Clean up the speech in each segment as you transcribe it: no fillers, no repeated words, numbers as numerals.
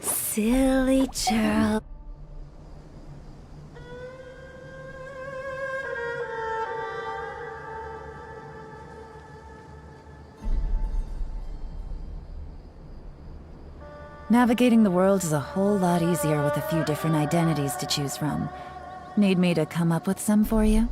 Silly Charles. Navigating the world is a whole lot easier with a few different identities to choose from. Need me to come up with some for you?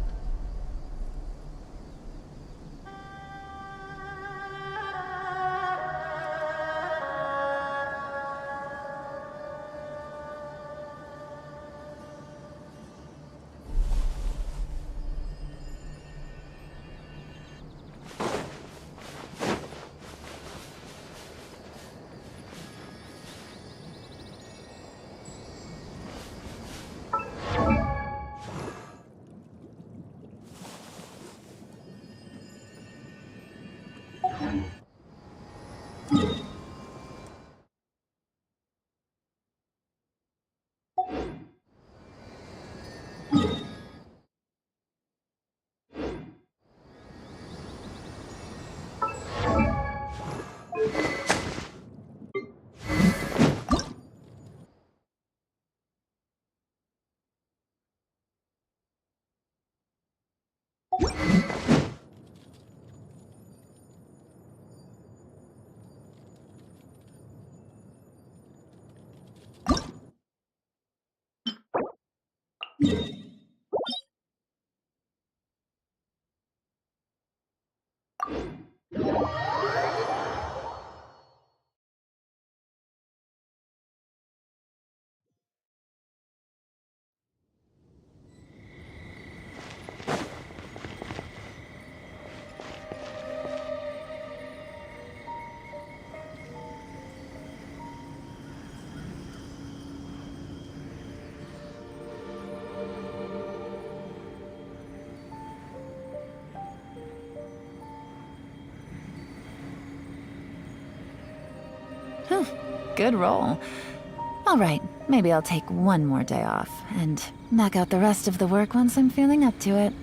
Good roll. All right, maybe I'll take one more day off, and knock out the rest of the work once I'm feeling up to it.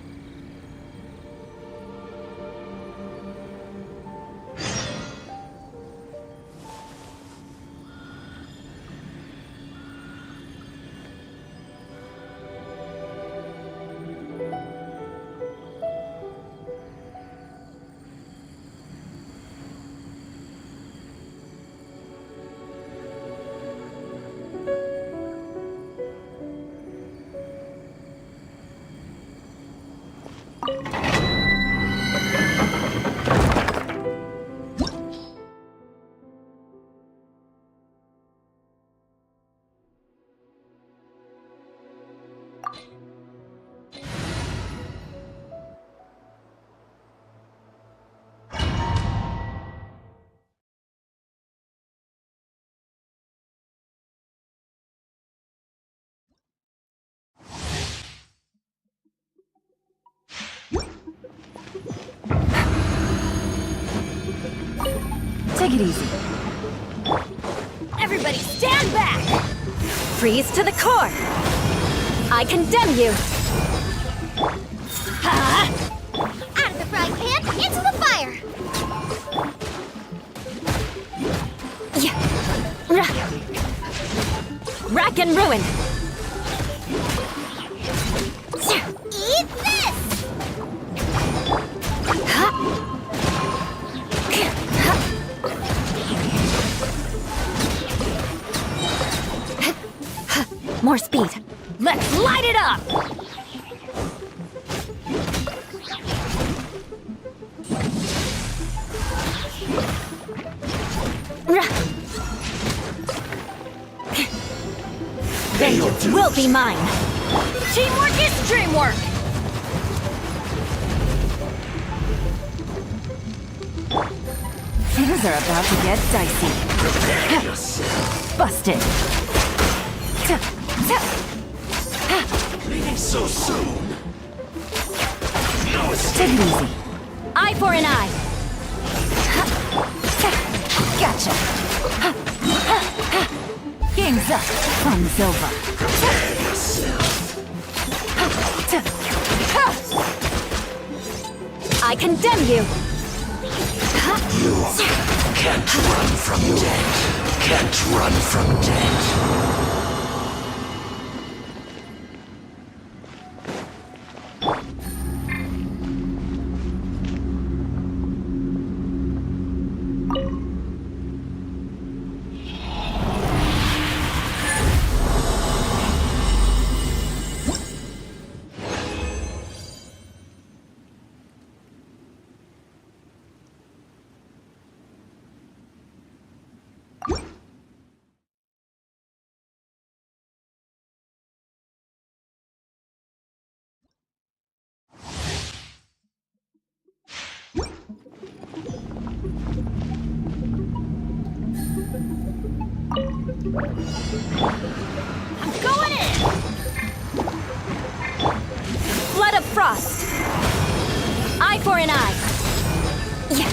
Take it easy. Everybody stand back! Freeze to the core! I condemn you! Ha! Out of the frying pan, into the fire! Yeah. Rack and ruin! Eat this! More speed. Let's light it up! Vengeance will be mine. Teamwork is dreamwork! Things are about to get dicey. Prepare yourself. Busted. Leaving so soon. No escape. Take it easy. Eye for an eye. Gotcha. fun's over. Prepare yourself. I condemn you! You can't run from death. Can't run from death. I'm going in! Flood of frost! Eye for an eye! Yeah.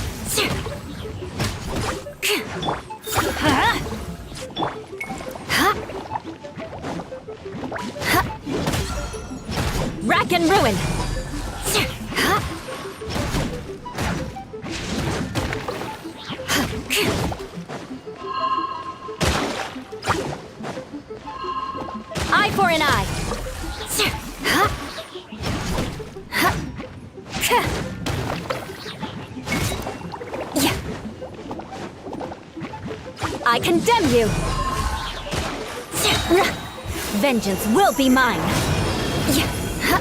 Huh? Huh? Huh? Rack and ruin! Huh? Eye for an eye! Huh? Huh? Yeah. I condemn you! Vengeance will be mine! Yeah. Huh?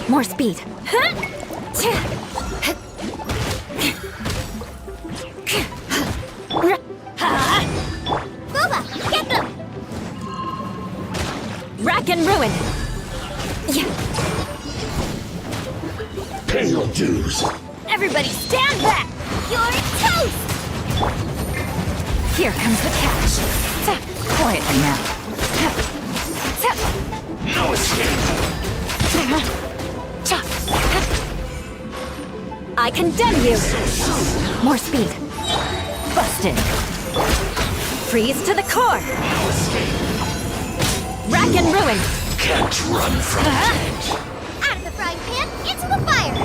More speed! Huh? Boba, get them! Rack and ruin! Yeah. Pay your dues. Everybody stand back! You're toast! Here comes the catch. Quietly now. No escape. I condemn you! More speed. Busted. Freeze to the core! No escape. Rack and ruin! Can't run from death. Out of the frying pan, into the fire!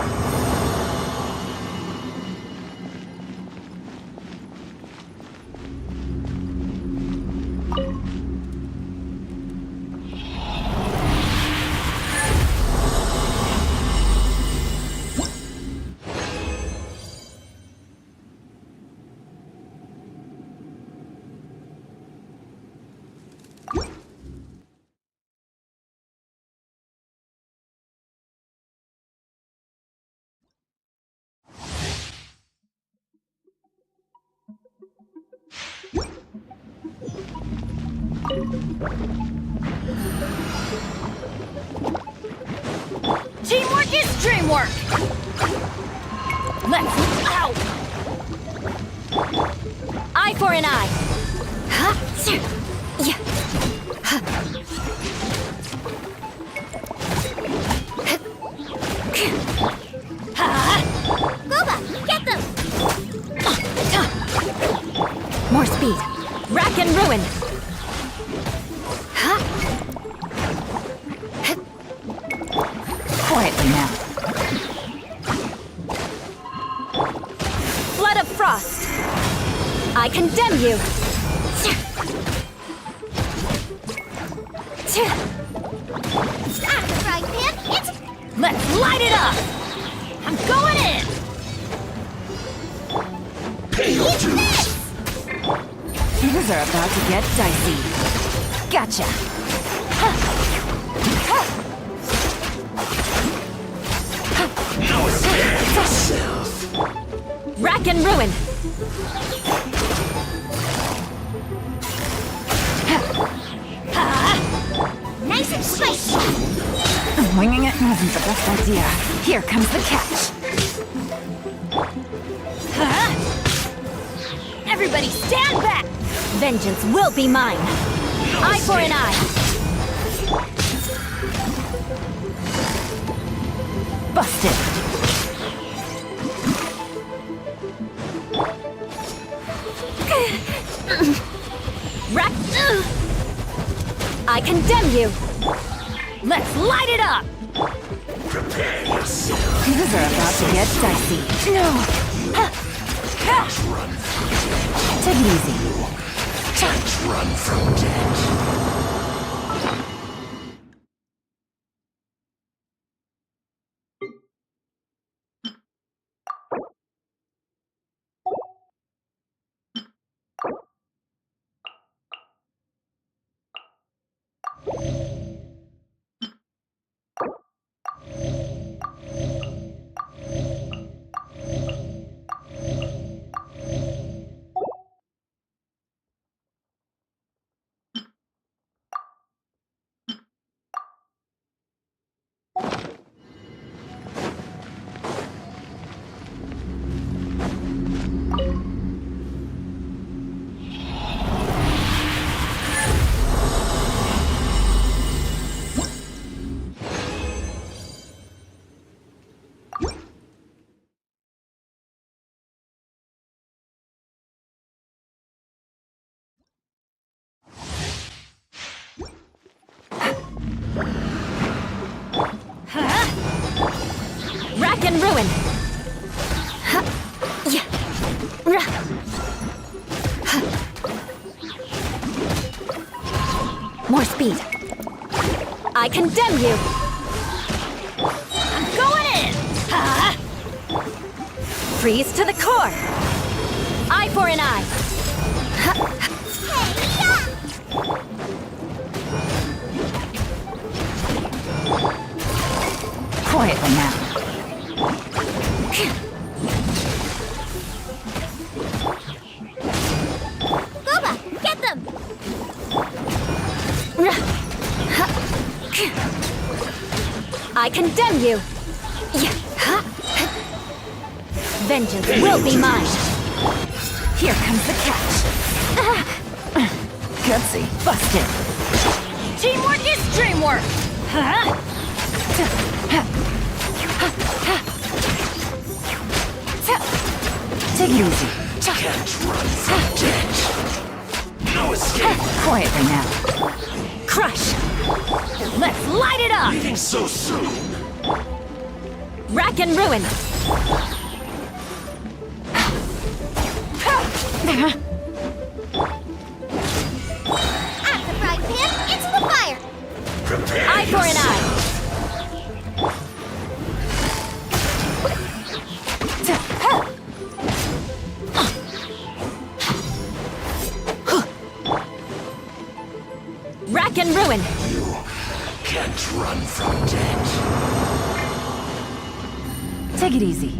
Teamwork is dreamwork! Let's... Ow! Eye for an eye! Huh? Yeah. Huh. Boba, get them! More speed! Rack and ruin! Huh? Quietly now. Flood of frost! I condemn you! Out of the frying pan, it's... Let's light it up! I'm going in! Pay your dues. Things are about to get dicey. Gotcha. No escape yourself. Rack and ruin! Nice and spicy! Winging it wasn't the best idea. Here comes the catch. Everybody stand back! Vengeance will be mine! Eye for an eye! Busted. Rack condemn you! Let's light it up! Prepare yourself. Things are about to get dicey. No! Run. Take it easy. Can't run from death. Rack and ruin! Yeah. More speed. I condemn you! I'm going in! Freeze to the core! Eye for an eye! Quietly now. Boba, get them! I condemn you! Vengeance will be mine! Here comes the catch! Gutsy. Busted. Teamwork is dreamwork! Take it easy. Can't run from death. No escape. Quietly now. Crush! Let's light it up! Leaving so soon. Rack and ruin! At the frying pan, into the fire! Prepare Eye for an yourself. eye! Rack and ruin! You can't run from death. Take it easy.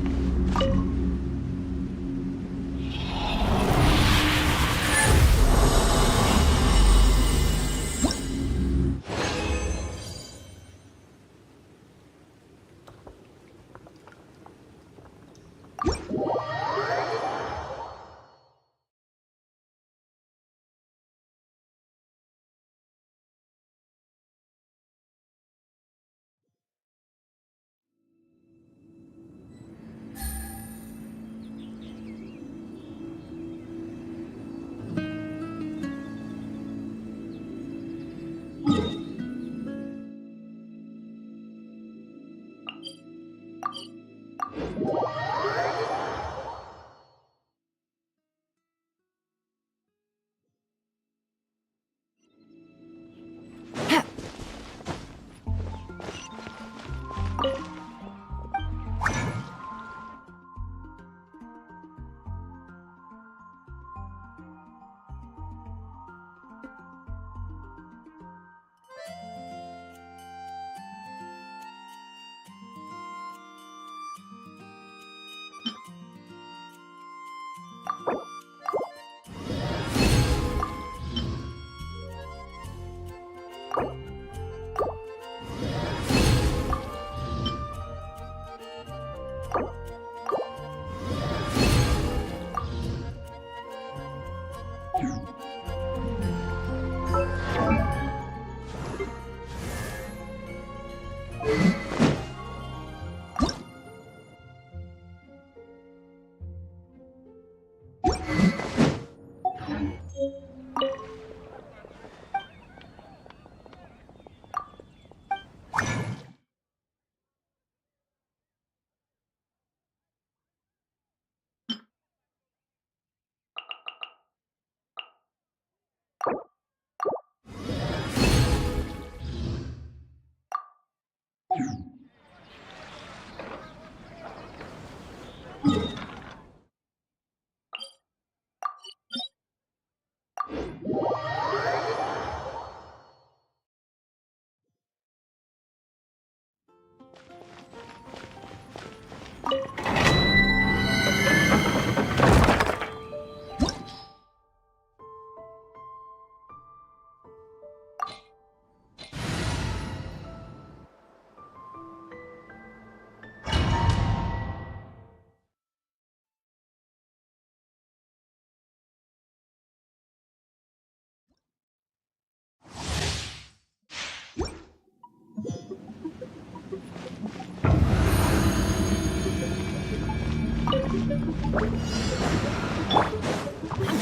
I'm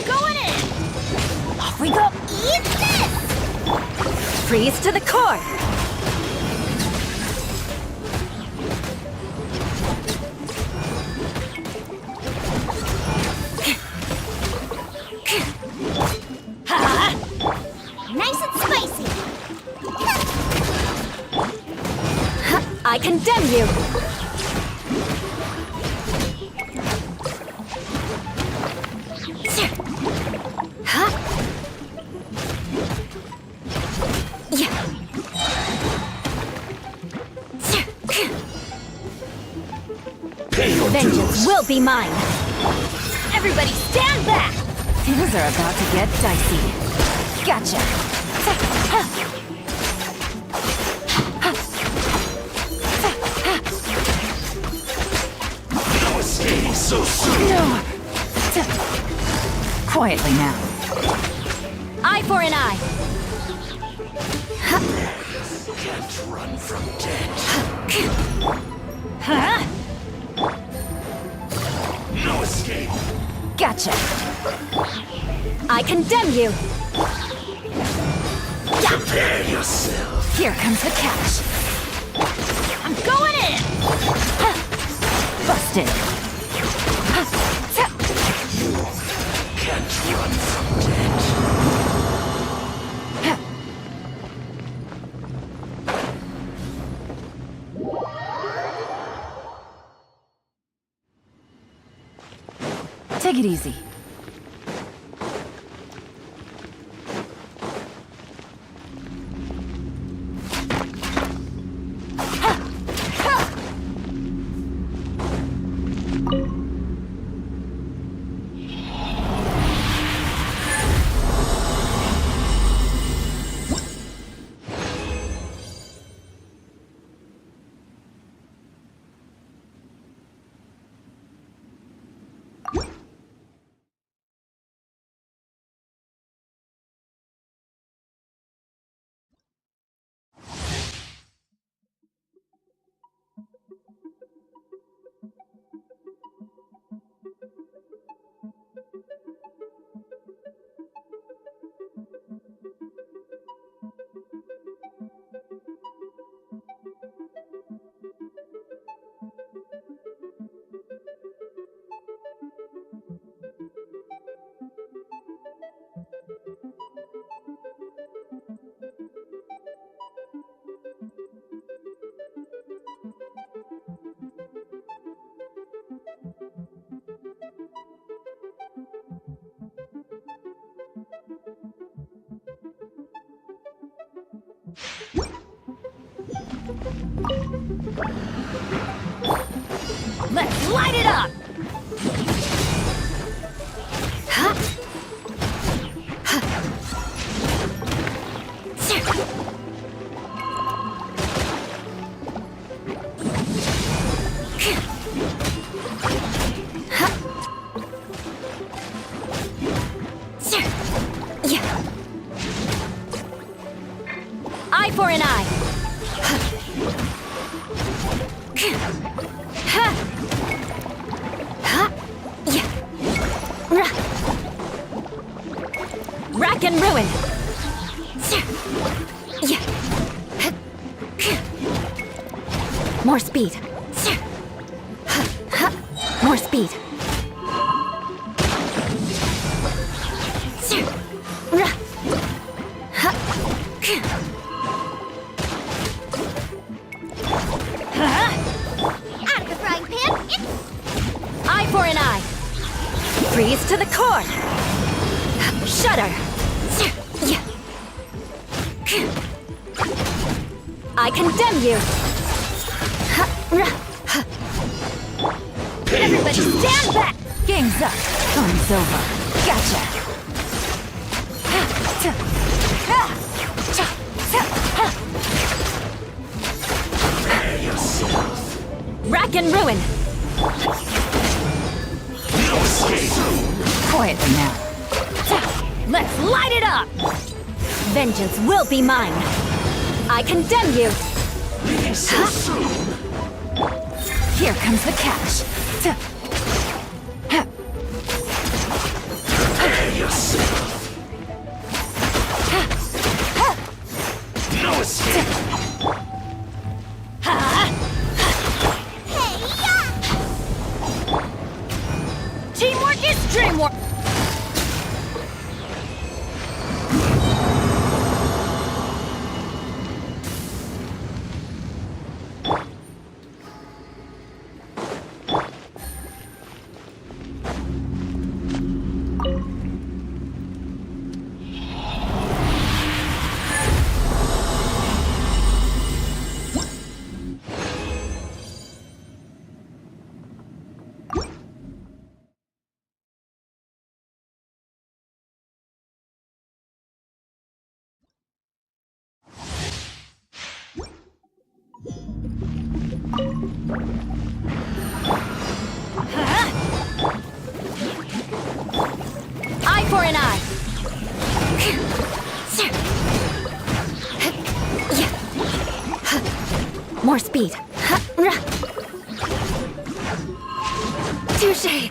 going in! Off we go! Eat this! Freeze to the core! Nice and spicy! I condemn you! Pay your Vengeance dues. will be mine! Everybody stand back! Things are about to get dicey. Gotcha! No escape so soon. No! Quietly now. Eye for an eye! Can't run from death. Huh? No escape. Gotcha! I condemn you! Prepare yourself. Here comes the catch. I'm going in! Busted! Can't run from death. Take it easy. Let's light it up! Eye for an eye! Rack and ruin! More speed! More speed! Out of the frying pan, it's... Eye for an eye! Freeze to the core! Shudder! I condemn you! Pay your Everybody dues. stand back! Game's up! Fun's over! Gotcha! Prepare yourself. Rack and ruin! No escape. Quietly now. Let's light it up! Vengeance will be mine! I condemn you! Leaving so soon. Here comes the catch! It's dream work. Eye for an eye. More speed. Touché.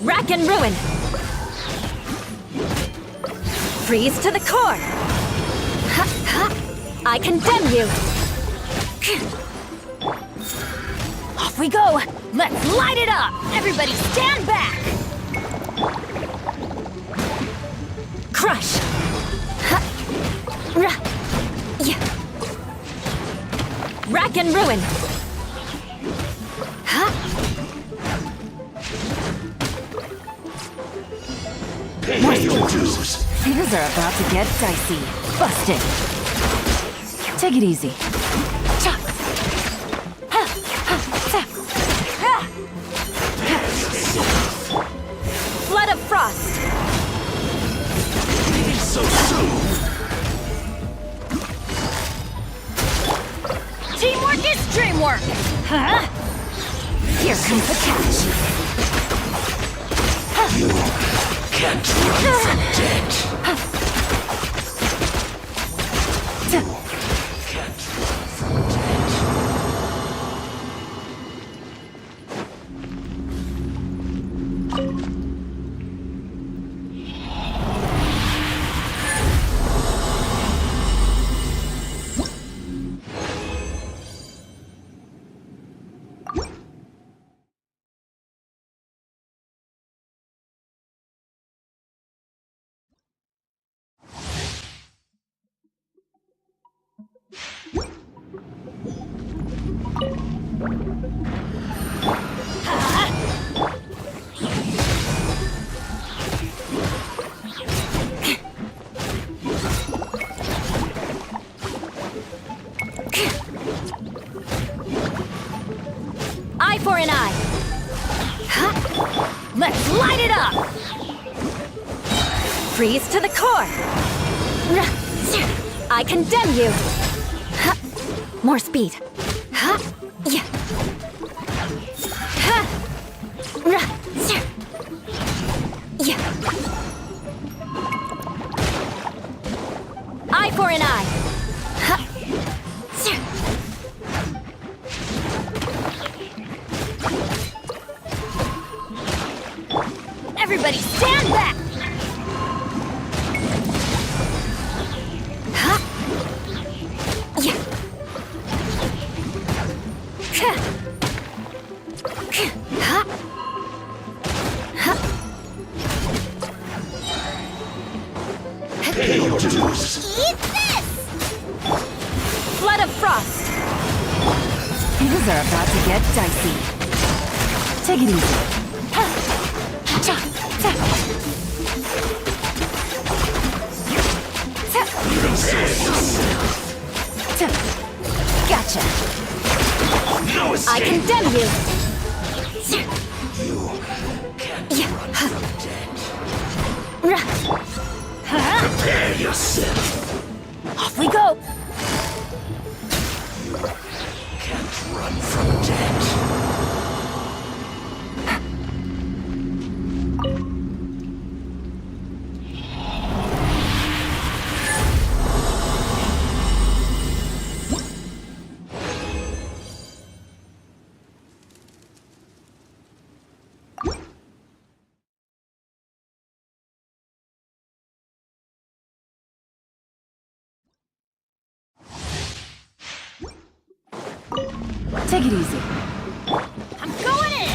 Rack and ruin! Freeze to the core! Ha, ha. I condemn you! Off we go! Let's light it up! Everybody stand back! Crush! Ha. Ra. Yeah. Rack and ruin! Ha. Pay your dues. Things are about to get dicey. Busted. Take it easy. Cha. Ha. Ha. Ta. Ha. Flood of frost! So soon. Teamwork is dreamwork! Huh? Here comes the catch! You can't run from death. You can't run from death. Eye for an eye! Ha. Let's light it up! Freeze to the core! I condemn you! Ha. More speed! Ha. Yeah. Ha. Yeah. Eye for an eye! Ha. Everybody stand back! Ha! Yeah. Ha! Ha! Ha! Pay your dues. Eat this! Flood of frost! Things are about to get dicey. Take it easy. Cha. Ta. Ta. Ta. Gotcha. No I escape. condemn you! You can't Yeah. run from death. Ra. Ha. Prepare yourself. Off we go! You can't run from death. Take it easy. I'm going in!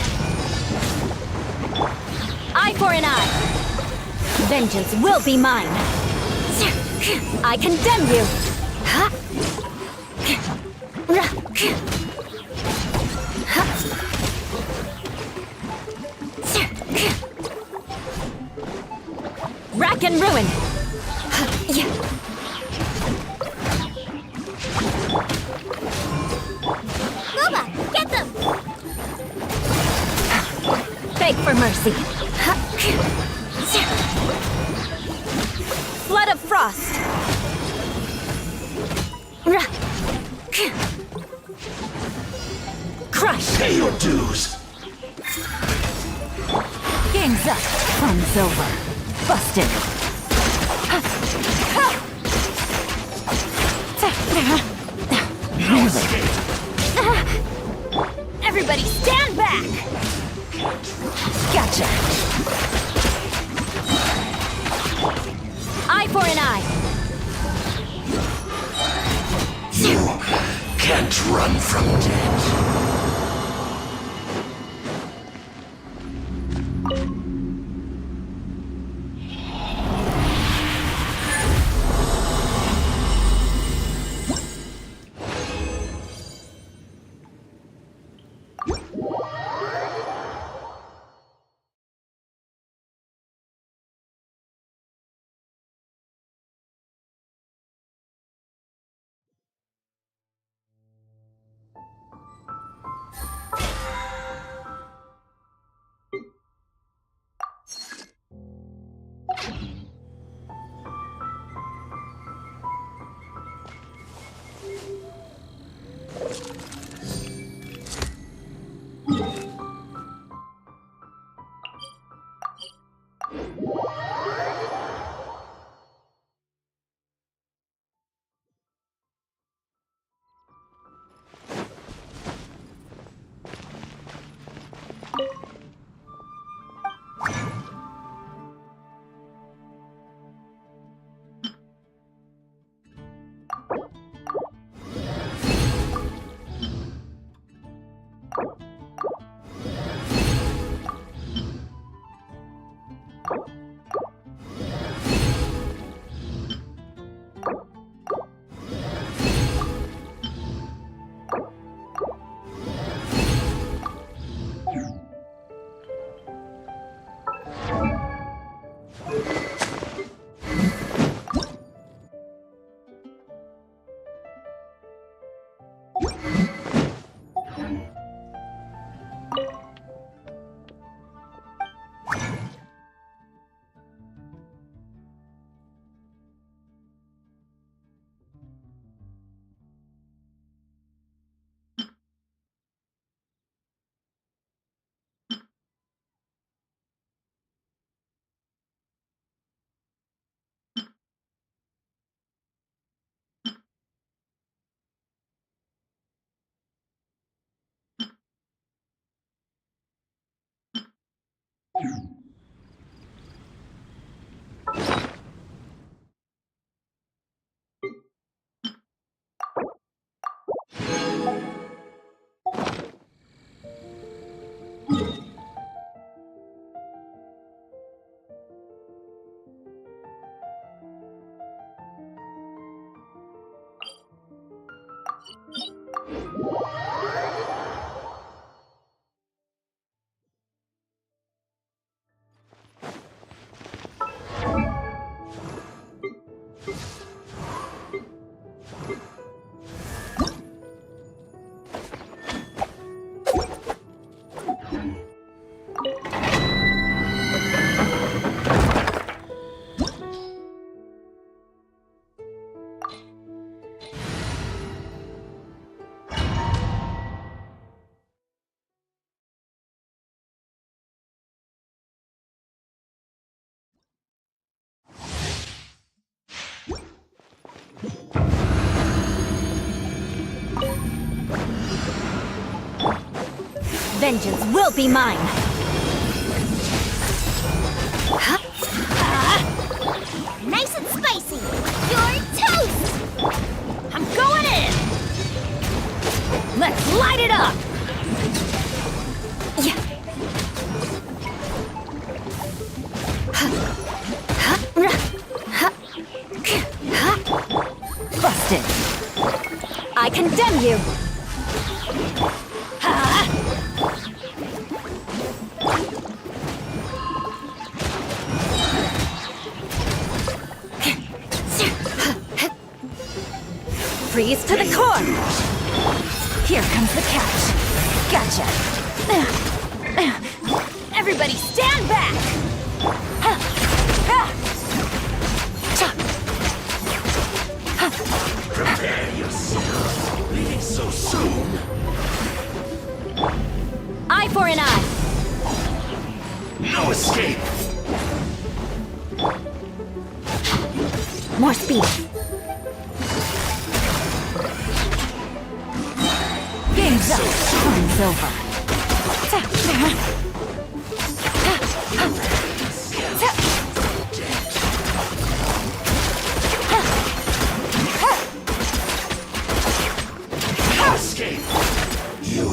Eye for an eye! Vengeance will be mine! I condemn you! Ha! Ra. Ha. Rack and ruin! Yeah. Boba! for mercy. Flood of frost. Crush. Pay your dues. Game's up. Fun's over. Busted. Everybody stand back! Gotcha. Eye for an eye. You can't run from death. Vengeance will be mine! Nice and spicy! You're toast! I'm going in! Let's light it up! Yeah. Busted. I condemn you! Freeze to the core! Here comes the catch. Gotcha. Everybody stand back! Prepare yourself. Leaving so soon. Eye for an eye! No escape. More speed! Game's up. Time's over. No escape. You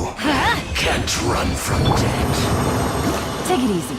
can't run from death. Take it easy.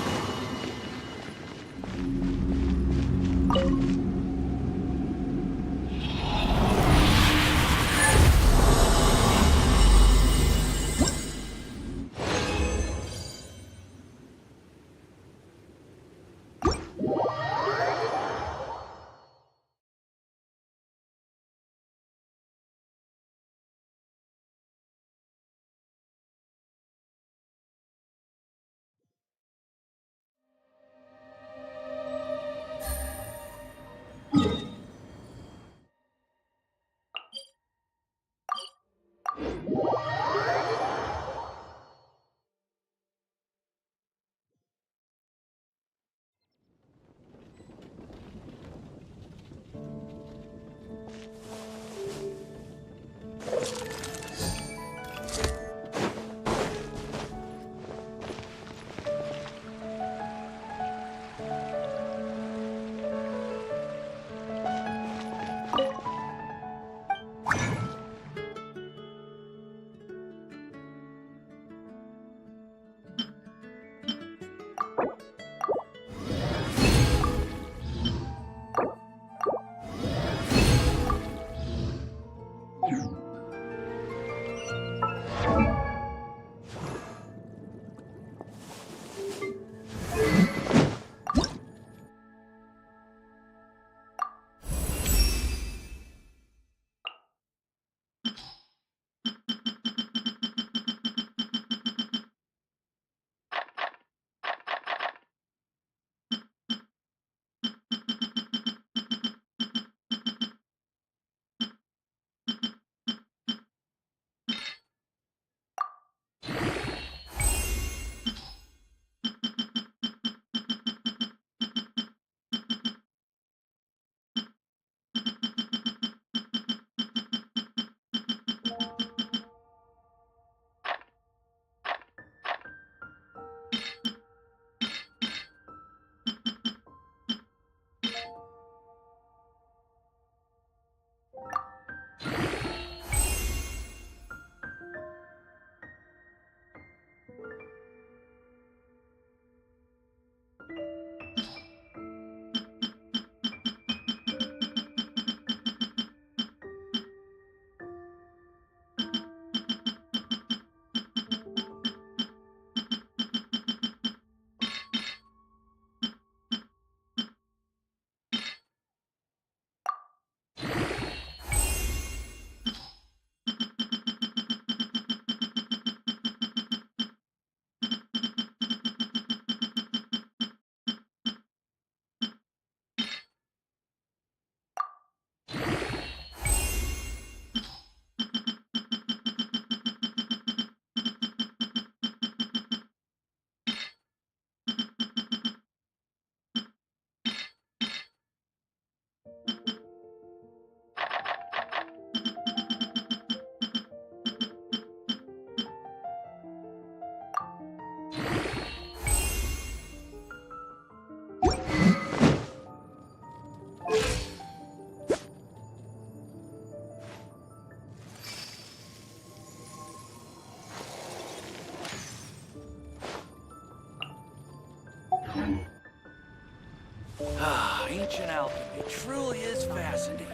Ancient alchemy truly is fascinating.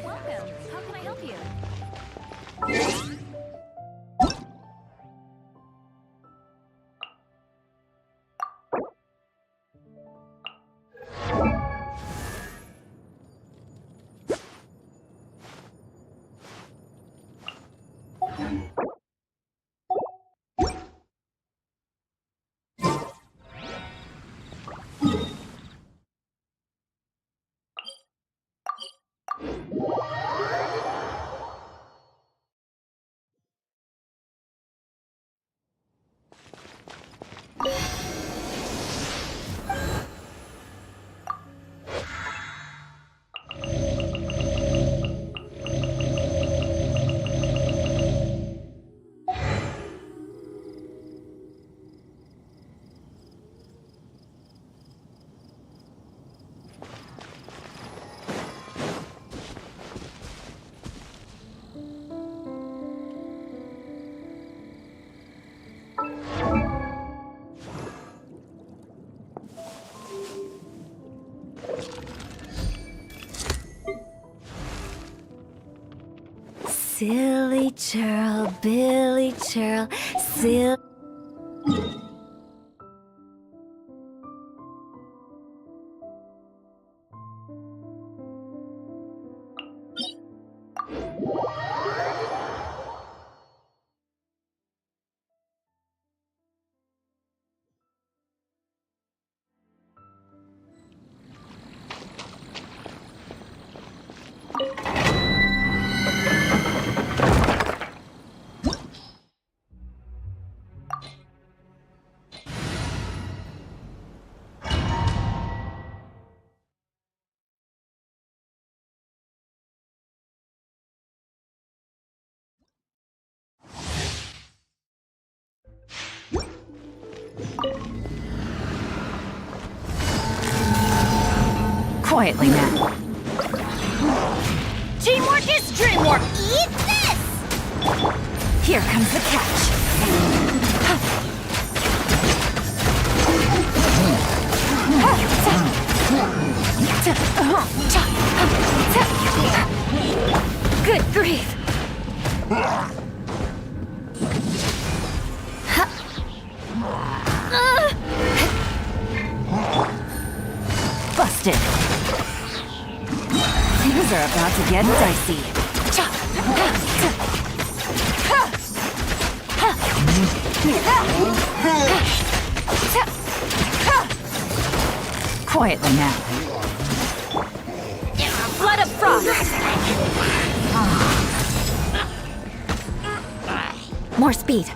Welcome. How can I help you? Silly churl, Billy churl, silly. Quietly now. Teamwork is dreamwork! Eat this! Here comes the catch. Good grief! Busted. Things are about to get dicey. Quietly now. Flood of frost! More speed.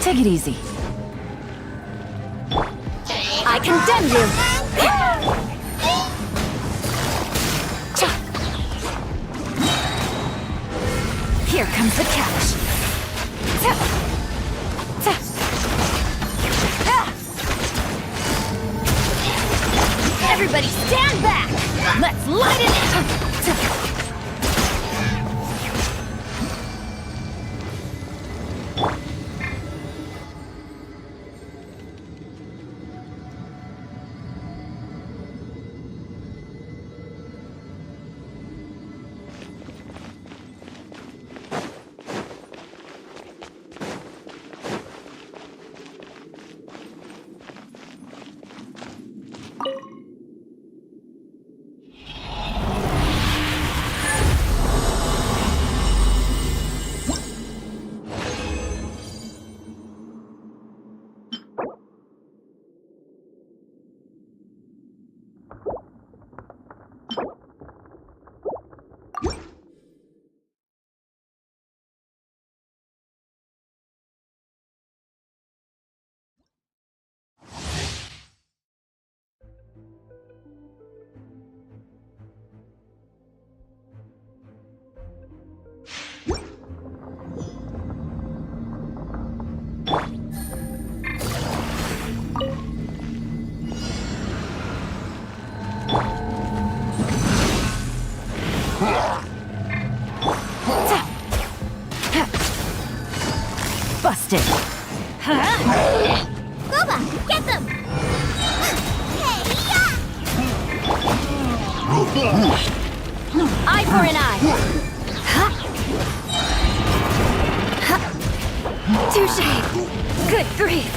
Take it easy. I condemn you! Here comes the catch. Everybody stand back! Let's light it! Busted. Booba, get them! Eye for an eye! Touché! Good grief!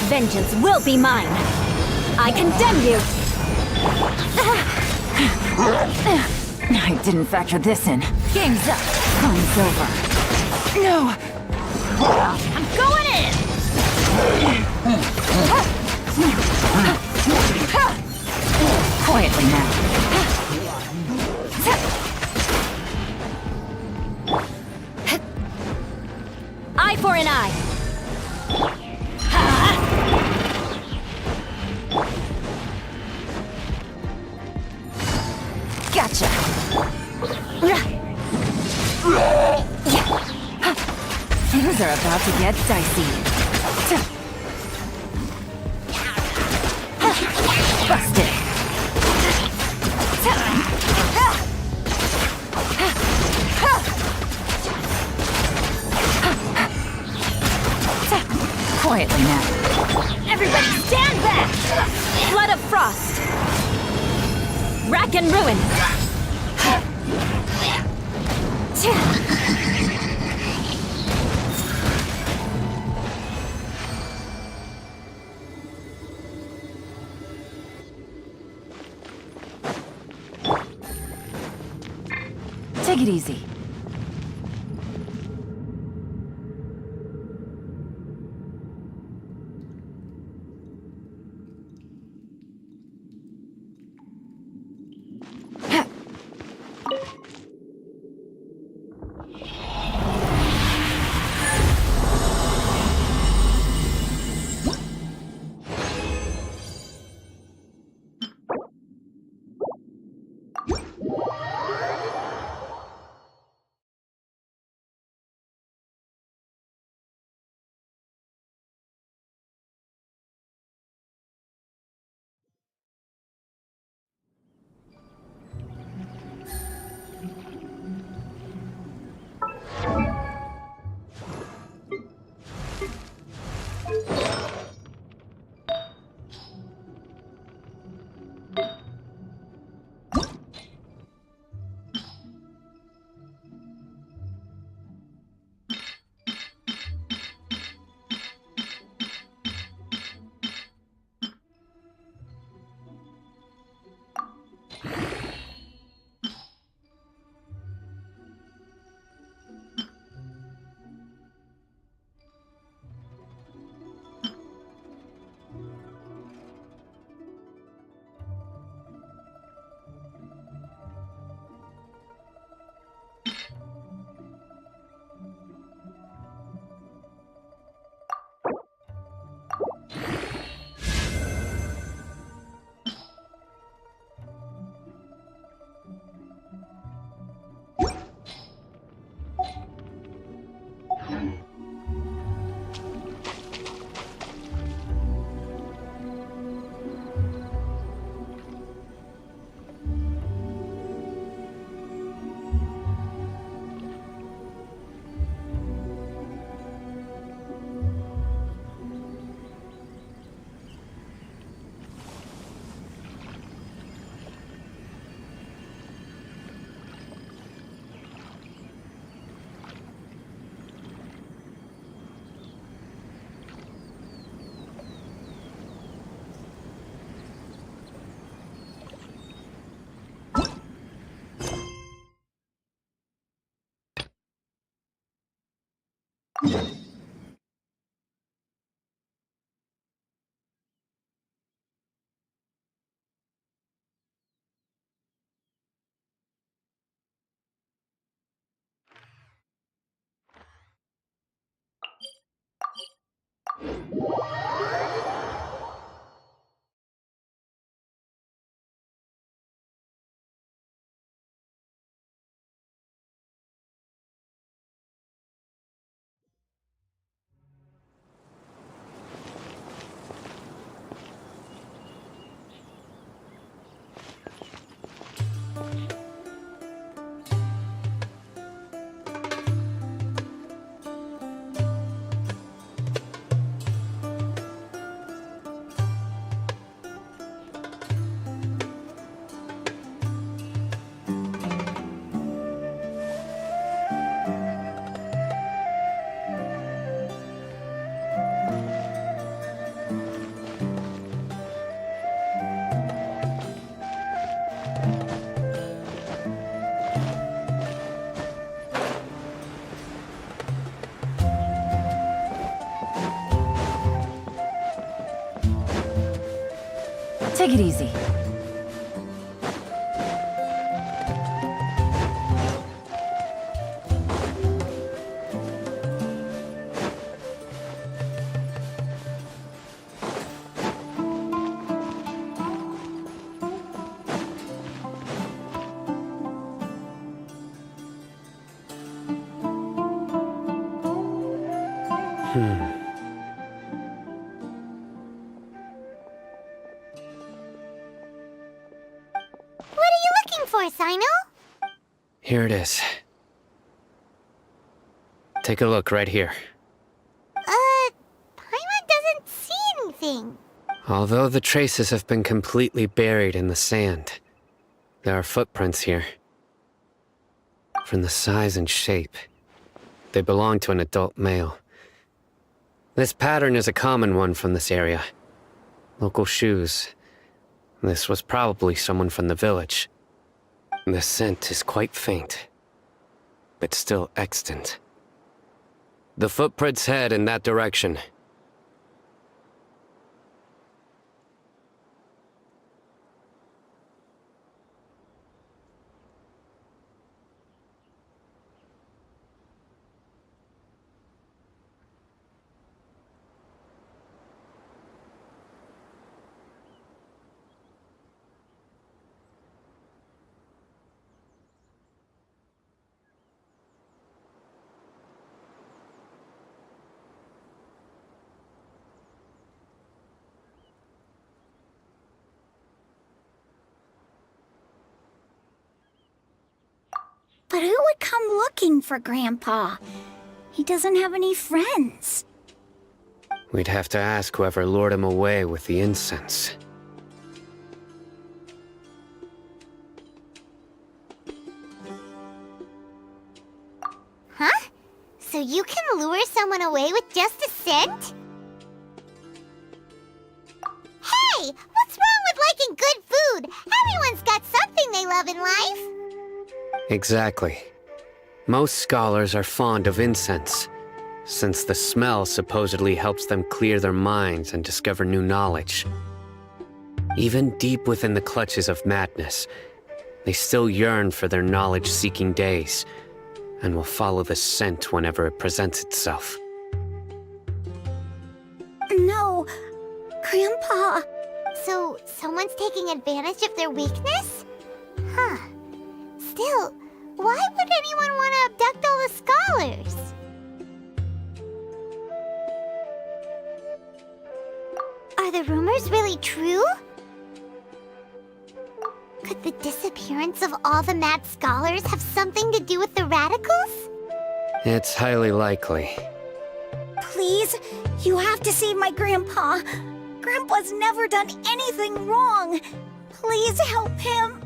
Vengeance will be mine! I condemn you! I didn't factor this in. Game's up. Fun's over. No! I'm going in! Quietly now. Eye for an eye! Gotcha. Things are about to get dicey. Busted. Quietly now. Everybody stand back! Flood of frost! Rack and ruin! Take it easy. Take it easy. What are you looking for, Sino? Here it is. Take a look right here. Paimon interesting. Although the traces have been completely buried in the sand, there are footprints here. From the size and shape, they belong to an adult male. This pattern is a common one from this area. Local shoes. This was probably someone from the village. The scent is quite faint, but still extant. The footprints head in that direction. But who would come looking for Grandpa? He doesn't have any friends. We'd have to ask whoever lured him away with the incense. Huh? So you can lure someone away with just a scent? Hey! What's wrong with liking good food? Everyone's got something they love in life. Exactly. Most scholars are fond of incense, since the smell supposedly helps them clear their minds and discover new knowledge. Even deep within the clutches of madness, they still yearn for their knowledge-seeking days, and will follow the scent whenever it presents itself. No, Grandpa. So, someone's taking advantage of their weakness? Huh. Still, why would anyone want to abduct all the scholars? Are the rumors really true? Could the disappearance of all the mad scholars have something to do with the radicals? It's highly likely. Please, you have to save my Grandpa. Grandpa's never done anything wrong. Please help him.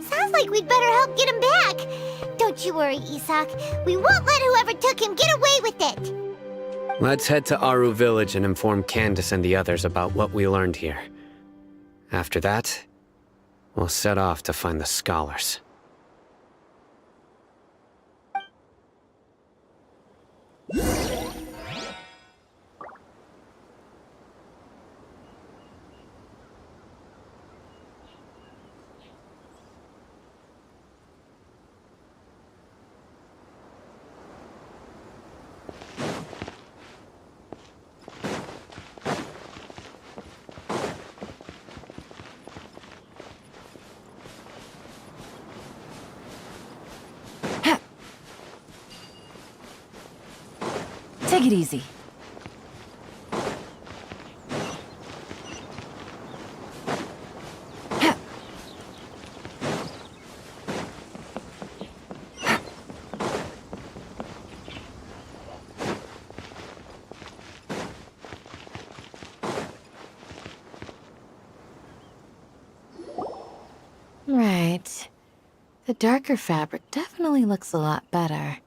Sounds like we'd better help get him back. Don't you worry, Isak. We won't let whoever took him get away with it. Let's head to Aru Village and inform Candace and the others about what we learned here. After that, we'll set off to find the scholars. Take it easy. Right. The darker fabric definitely looks a lot better.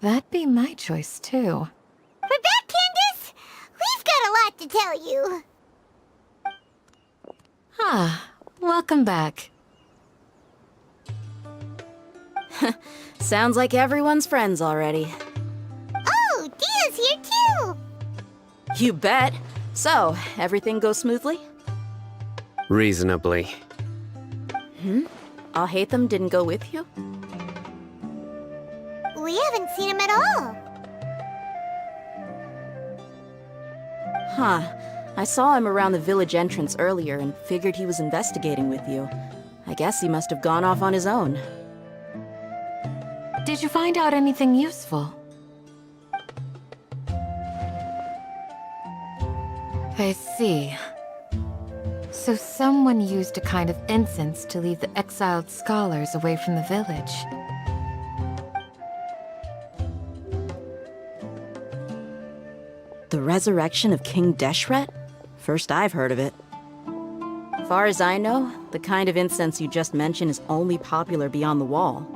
That'd be my choice, too. We're back, Candace! We've got a lot to tell you. Ah, welcome back. Sounds like everyone's friends already. Oh, Dia's here too! You bet. So, everything goes smoothly? Reasonably. Alhaitham didn't go with you? We haven't seen him at all. Huh. I saw him around the village entrance earlier and figured he was investigating with you. I guess he must have gone off on his own. Did you find out anything useful? I see. So someone used a kind of incense to lead the exiled scholars away from the village. The resurrection of King Deshret? First I've heard of it. Far as I know, the kind of incense you just mentioned is only popular beyond the wall.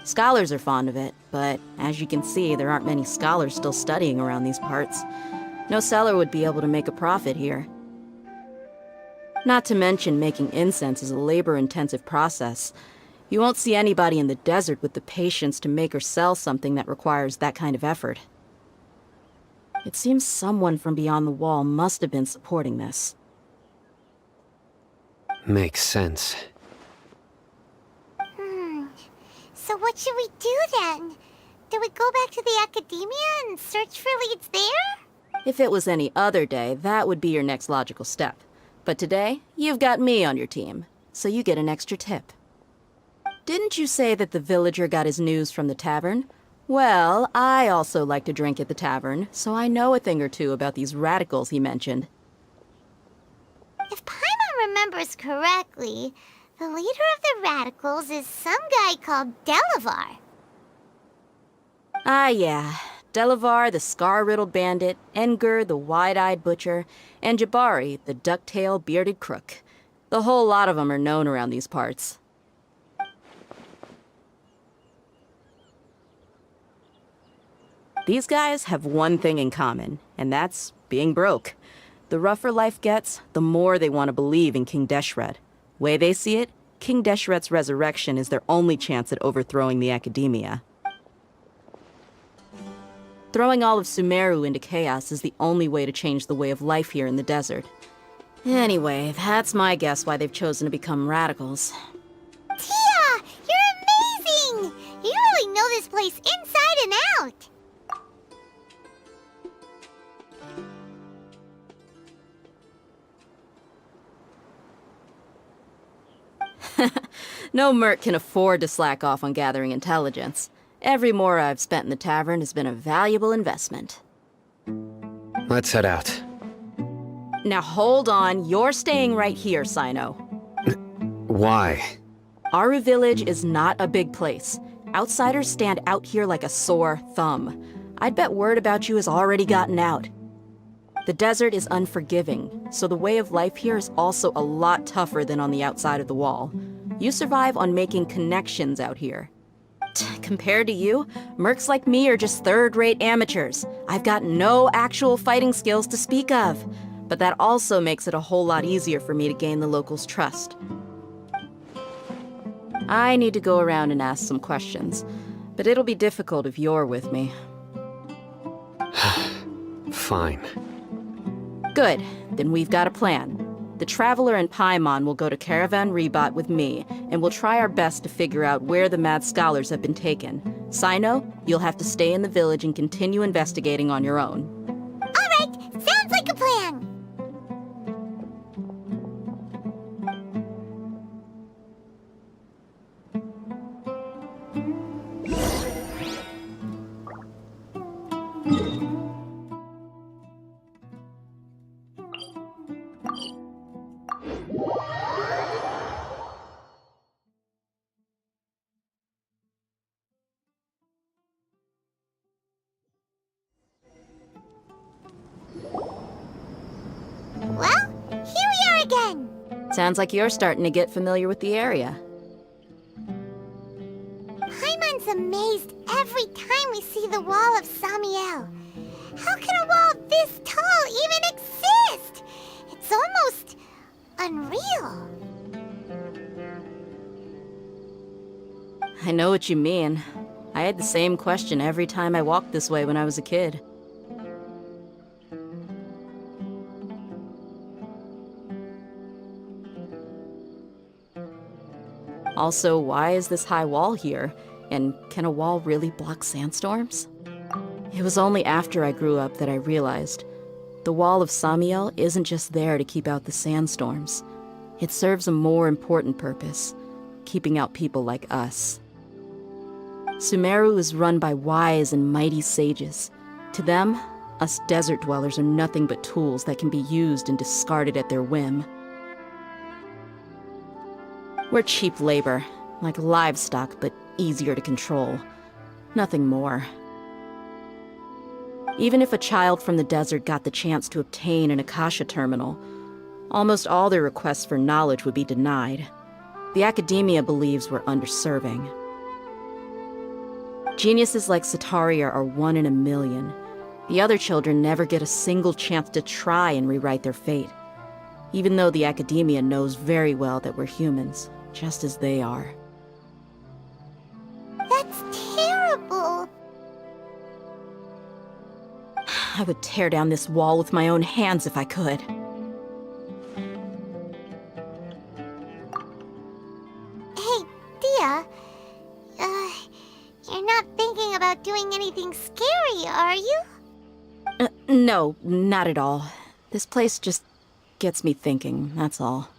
Scholars are fond of it, but as you can see, there aren't many scholars still studying around these parts. No seller would be able to make a profit here. Not to mention, making incense is a labor-intensive process. You won't see anybody in the desert with the patience to make or sell something that requires that kind of effort. It seems someone from beyond the wall must have been supporting this. Makes sense. So what should we do then? Do we go back to the academia and search for leads there? If it was any other day, that would be your next logical step. But today, you've got me on your team, so you get an extra tip. Didn't you say that the villager got his news from the tavern? Well, I also like to drink at the tavern, so I know a thing or two about these radicals he mentioned. If Paimon remembers correctly, the leader of the radicals is some guy called Delavar. Ah, yeah. Delavar, the scar-riddled bandit, Engur, the wide-eyed butcher, and Jabari, the duck-tailed bearded crook. The whole lot of them are known around these parts. These guys have one thing in common, and that's being broke. The rougher life gets, the more they want to believe in King Deshret. Way they see it, King Deshret's resurrection is their only chance at overthrowing the academia. Throwing all of Sumeru into chaos is the only way to change the way of life here in the desert. Anyway, that's my guess why they've chosen to become radicals. Tia! You're amazing! You really know this place inside and out! No merc can afford to slack off on gathering intelligence. Every mora I've spent in the tavern has been a valuable investment. Let's head out. Now hold on, you're staying right here, Sino. Why? Aru Village is not a big place. Outsiders stand out here like a sore thumb. I'd bet word about you has already gotten out. The desert is unforgiving, so the way of life here is also a lot tougher than on the outside of the wall. You survive on making connections out here. Compared to you, mercs like me are just third-rate amateurs. I've got no actual fighting skills to speak of. But that also makes it a whole lot easier for me to gain the locals' trust. I need to go around and ask some questions, but it'll be difficult if you're with me. Fine. Good, then we've got a plan. The Traveler and Paimon will go to Caravan Rebot with me, and we'll try our best to figure out where the mad scholars have been taken. Sino, you'll have to stay in the village and continue investigating on your own. Alright, sounds like a plan! Well, here we are again! Sounds like you're starting to get familiar with the area. Paimon's amazed every time we see the wall of Samiel. How can a wall this tall even exist? It's almost unreal. I know what you mean. I had the same question every time I walked this way when I was a kid. Also, why is this high wall here? And can a wall really block sandstorms? It was only after I grew up that I realized the wall of Samiel isn't just there to keep out the sandstorms. It serves a more important purpose, keeping out people like us. Sumeru is run by wise and mighty sages. To them, us desert dwellers are nothing but tools that can be used and discarded at their whim. We're cheap labor, like livestock, but easier to control. Nothing more. Even if a child from the desert got the chance to obtain an Akasha terminal, almost all their requests for knowledge would be denied. The academia believes we're underserving. Geniuses like Sataria are one in a million. The other children never get a single chance to try and rewrite their fate, even though the academia knows very well that we're humans, just as they are. That's terrible. I would tear down this wall with my own hands if I could. Hey, Dia. You're not thinking about doing anything scary, are you? No, not at all. This place just gets me thinking, that's all.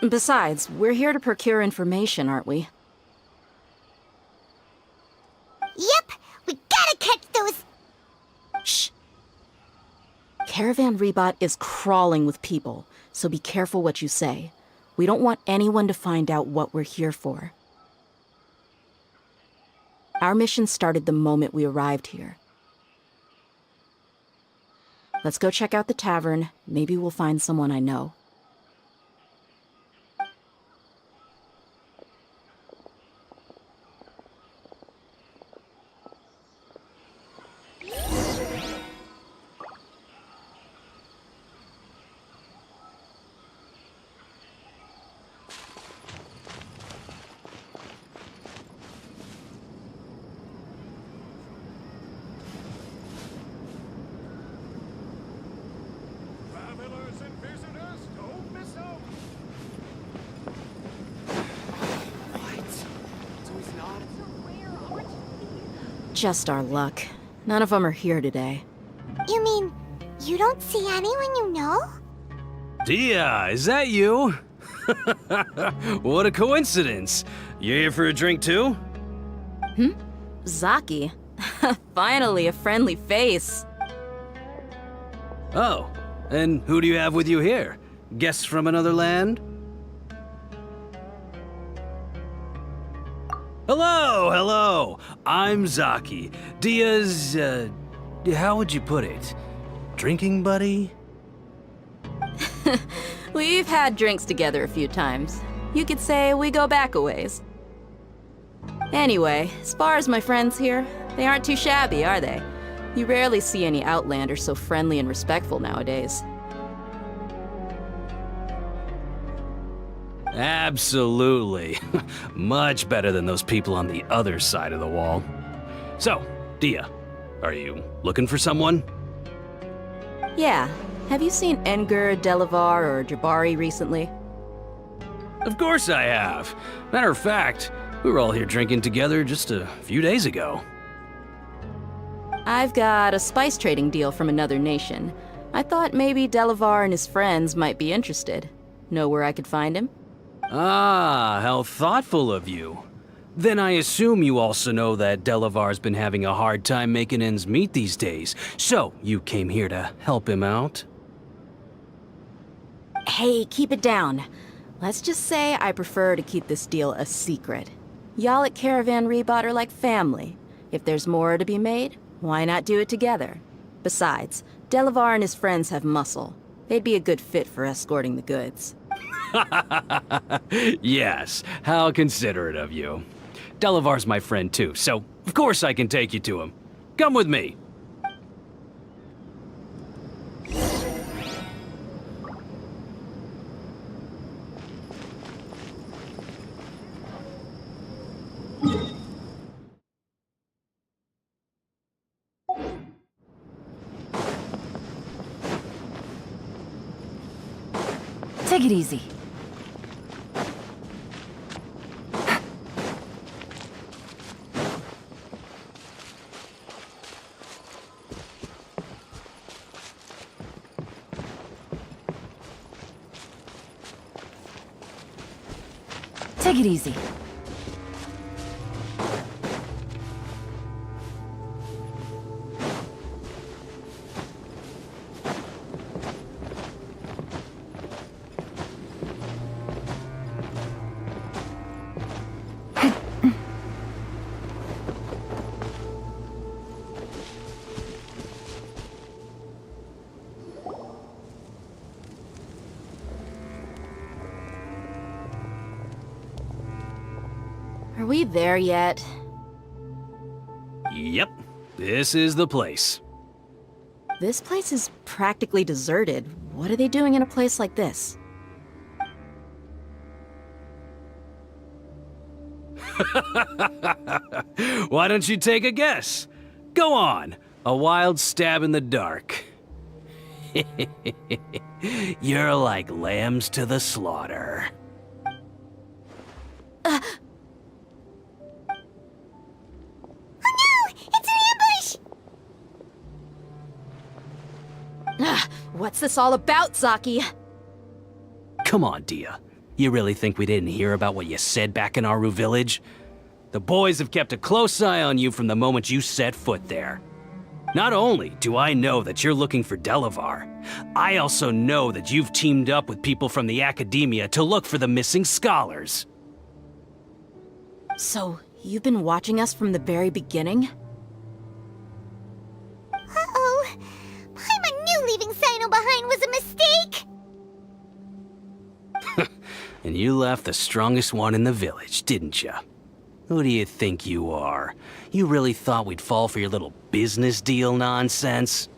Besides, we're here to procure information, aren't we? Yep, we gotta catch those. Shh. Caravan Rebot is crawling with people, so be careful what you say. We don't want anyone to find out what we're here for. Our mission started the moment we arrived here. Let's go check out the tavern. Maybe we'll find someone I know. Travelers and visitors, don't miss out. Just our luck. None of them are here today. You mean, you don't see anyone you know? Dia, is that you? What a coincidence. You here for a drink too? Zaki. Finally, a friendly face. Oh, and who do you have with you here? Guests from another land? Hello, hello. I'm Zaki. Dia's, how would you put it? Drinking buddy? We've had drinks together a few times. You could say we go back a ways. Anyway, as far as my friends here, they aren't too shabby, are they? You rarely see any Outlanders so friendly and respectful nowadays. Absolutely. Much better than those people on the other side of the wall. So, Dia, are you looking for someone? Yeah. Have you seen Engur, Delavar, or Jabari recently? Of course I have. Matter of fact, we were all here drinking together just a few days ago. I've got a spice trading deal from another nation. I thought maybe Delavar and his friends might be interested. Know where I could find him? Ah, how thoughtful of you. Then I assume you also know that Delavar's been having a hard time making ends meet these days, so you came here to help him out? Hey, keep it down. Let's just say I prefer to keep this deal a secret. Y'all at Caravan Rebot are like family. If there's more to be made, why not do it together? Besides, Delavar and his friends have muscle. They'd be a good fit for escorting the goods. Yes, how considerate of you. Delavar's my friend too, so of course I can take you to him. Come with me. Take it easy. Take it easy. Are we there yet? Yep, this is the place. This place is practically deserted. What are they doing in a place like this? Why don't you take a guess? Go on, a wild stab in the dark. You're like lambs to the slaughter. What's this all about, Zaki? Come on, Dia. You really think we didn't hear about what you said back in Aru village? The boys have kept a close eye on you from the moment you set foot there. Not only do I know that you're looking for Delavar, I also know that you've teamed up with people from the Academia to look for the missing scholars. So, you've been watching us from the very beginning? Uh-oh. Paimon knew leaving Sino behind was a mistake! And you left the strongest one in the village, didn't you? Who do you think you are? You really thought we'd fall for your little business deal nonsense?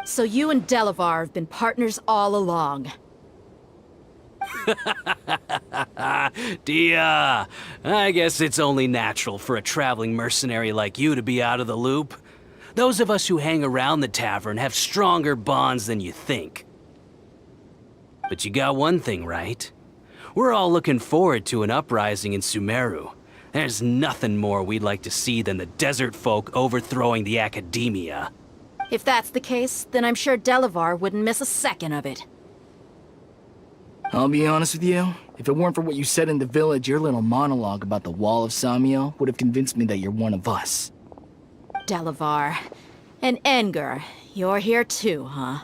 So you and Delavar have been partners all along. Dia, I guess it's only natural for a traveling mercenary like you to be out of the loop. Those of us who hang around the tavern have stronger bonds than you think. But you got one thing right. We're all looking forward to an uprising in Sumeru. There's nothing more we'd like to see than the desert folk overthrowing the Academia. If that's the case, then I'm sure Delavar wouldn't miss a second of it. I'll be honest with you, if it weren't for what you said in the village, your little monologue about the Wall of Samiel would have convinced me that you're one of us. Delavar. And Engar, you're here too, huh?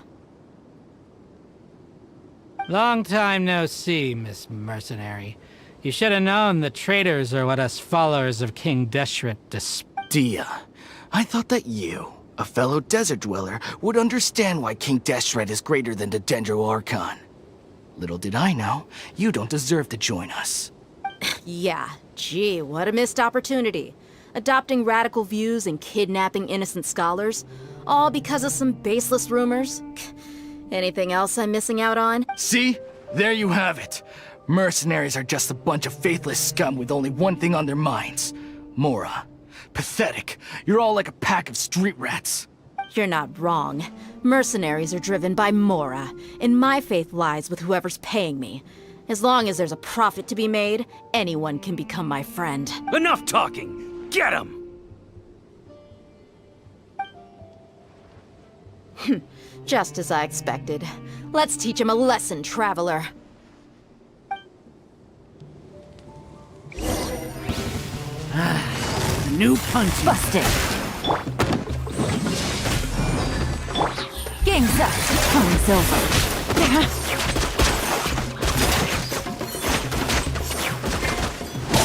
Long time no see, Miss Mercenary. You should have known the traitors are what us followers of King Deshret despise. Dia, I thought that you, a fellow desert dweller, would understand why King Deshret is greater than the Dendro Archon. Little did I know, you don't deserve to join us. Yeah, gee, what a missed opportunity. Adopting radical views and kidnapping innocent scholars, all because of some baseless rumors. Anything else I'm missing out on? See? There you have it. Mercenaries are just a bunch of faithless scum with only one thing on their minds. Mora. Pathetic. You're all like a pack of street rats. You're not wrong. Mercenaries are driven by Mora, and my faith lies with whoever's paying me. As long as there's a profit to be made, anyone can become my friend. Enough talking! Get him! Just as I expected. Let's teach him a lesson, traveler. New punch. Busted. Game's up. Time's over.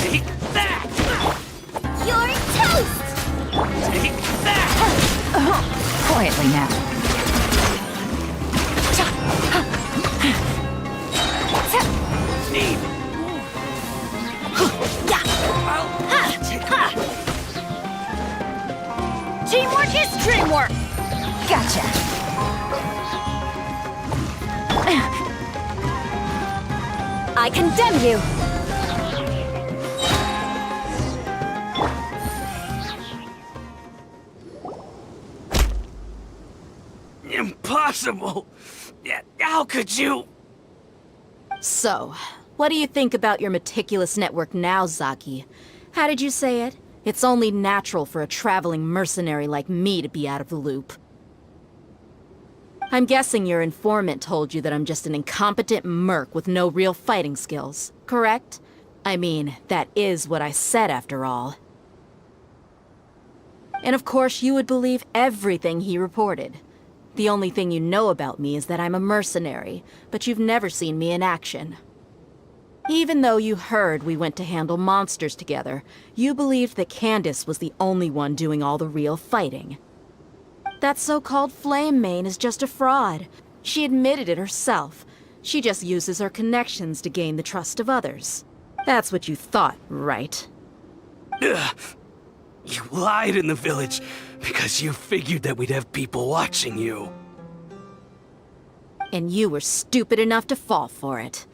Take that! You're toast! Take that! Quietly now. Need. Teamwork is dreamwork. Gotcha. I condemn you. Impossible! How could you? So, what do you think about your meticulous network now, Zaki? How did you say it? It's only natural for a traveling mercenary like me to be out of the loop. I'm guessing your informant told you that I'm just an incompetent merc with no real fighting skills, correct? I mean, that is what I said after all. And of course you would believe everything he reported. The only thing you know about me is that I'm a mercenary, but you've never seen me in action. Even though you heard we went to handle monsters together, you believed that Candace was the only one doing all the real fighting. That so-called Flame Mane is just a fraud. She admitted it herself. She just uses her connections to gain the trust of others. That's what you thought, right? Ugh. You lied in the village because you figured that we'd have people watching you. And you were stupid enough to fall for it.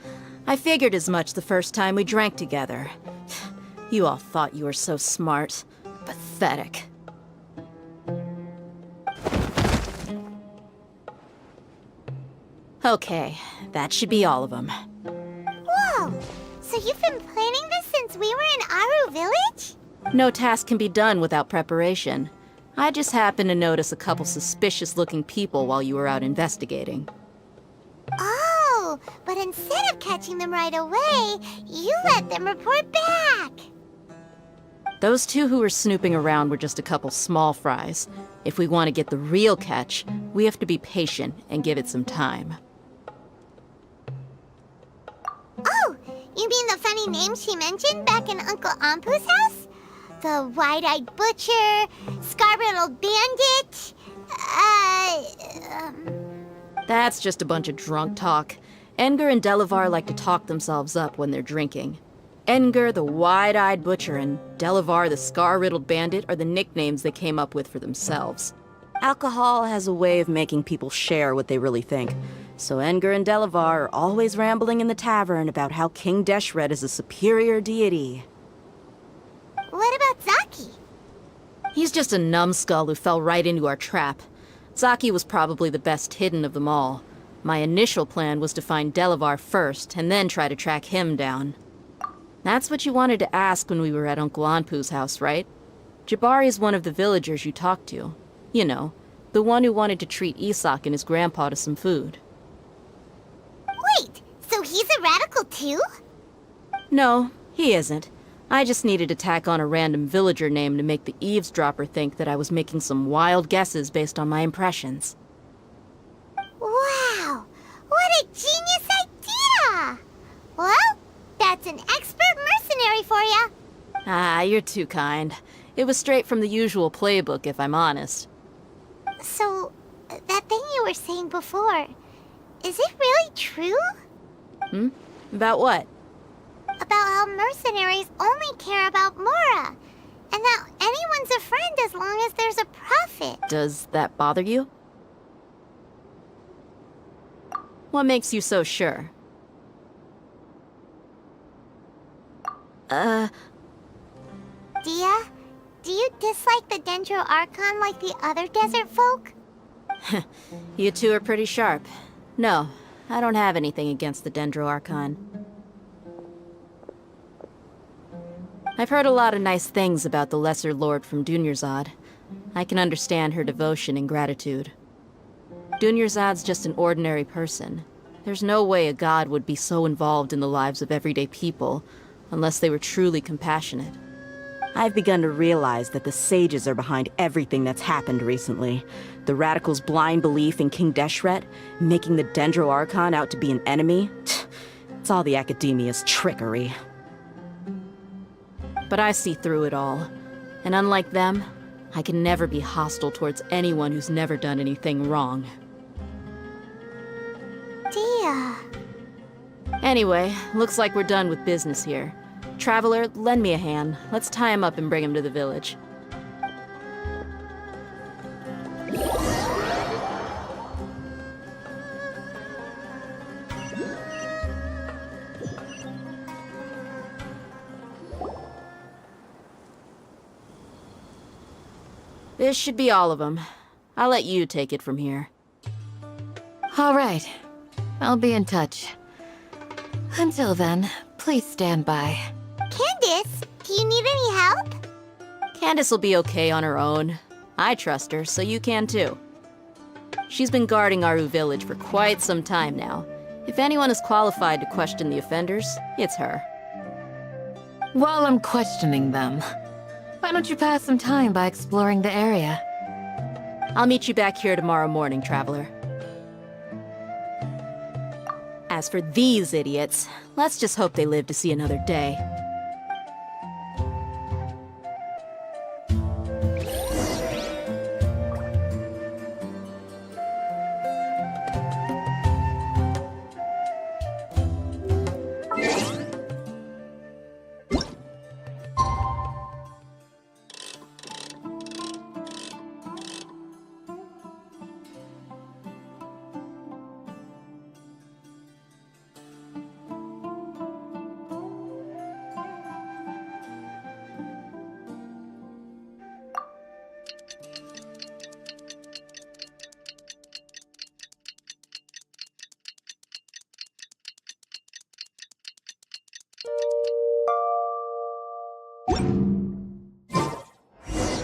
I figured as much the first time we drank together. You all thought you were so smart. Pathetic. Okay, that should be all of them. Whoa! So you've been planning this since we were in Aru Village? No task can be done without preparation. I just happened to notice a couple suspicious-looking people while you were out investigating. Oh, but instead of catching them right away, you let them report back. Those two who were snooping around were just a couple small fries. If we want to get the real catch, we have to be patient and give it some time. Oh, you mean the funny name she mentioned back in Uncle Ampu's house? The wide-eyed butcher, scar-riddled bandit, That's just a bunch of drunk talk. Edgar and Delavar like to talk themselves up when they're drinking. Edgar, the wide-eyed butcher, and Delavar, the scar-riddled bandit, are the nicknames they came up with for themselves. Alcohol has a way of making people share what they really think. So Edgar and Delavar are always rambling in the tavern about how King Deshret is a superior deity. What about Zaki? He's just a numbskull who fell right into our trap. Zaki was probably the best hidden of them all. My initial plan was to find Delavar first, and then try to track him down. That's what you wanted to ask when we were at Uncle Anpu's house, right? Jabari is one of the villagers you talked to. You know, the one who wanted to treat Isak and his grandpa to some food. Wait, so he's a radical too? No, he isn't. I just needed to tack on a random villager name to make the eavesdropper think that I was making some wild guesses based on my impressions. Wow, what a genius idea! Well, that's an expert mercenary for ya. Ah, you're too kind. It was straight from the usual playbook, if I'm honest. So, that thing you were saying before, is it really true? About what? About how mercenaries only care about Mora, and that anyone's a friend as long as there's a profit. Does that bother you? What makes you so sure? Dia, do you dislike the Dendro Archon like the other desert folk? You two are pretty sharp. No, I don't have anything against the Dendro Archon. I've heard a lot of nice things about the Lesser Lord from Dunyarzad. I can understand her devotion and gratitude. Dunyarzad's just an ordinary person. There's no way a god would be so involved in the lives of everyday people, unless they were truly compassionate. I've begun to realize that the sages are behind everything that's happened recently. The radicals' blind belief in King Deshret, making the Dendro Archon out to be an enemy. It's all the academia's trickery. But I see through it all. And unlike them, I can never be hostile towards anyone who's never done anything wrong. Dia. Anyway, looks like we're done with business here. Traveler, lend me a hand. Let's tie him up and bring him to the village. This should be all of them. I'll let you take it from here. All right. I'll be in touch. Until then, please stand by. Candace, do you need any help? Candace will be okay on her own. I trust her, so you can too. She's been guarding Aru Village for quite some time now. If anyone is qualified to question the offenders, it's her. While I'm questioning them, why don't you pass some time by exploring the area? I'll meet you back here tomorrow morning, Traveler. As for these idiots, let's just hope they live to see another day.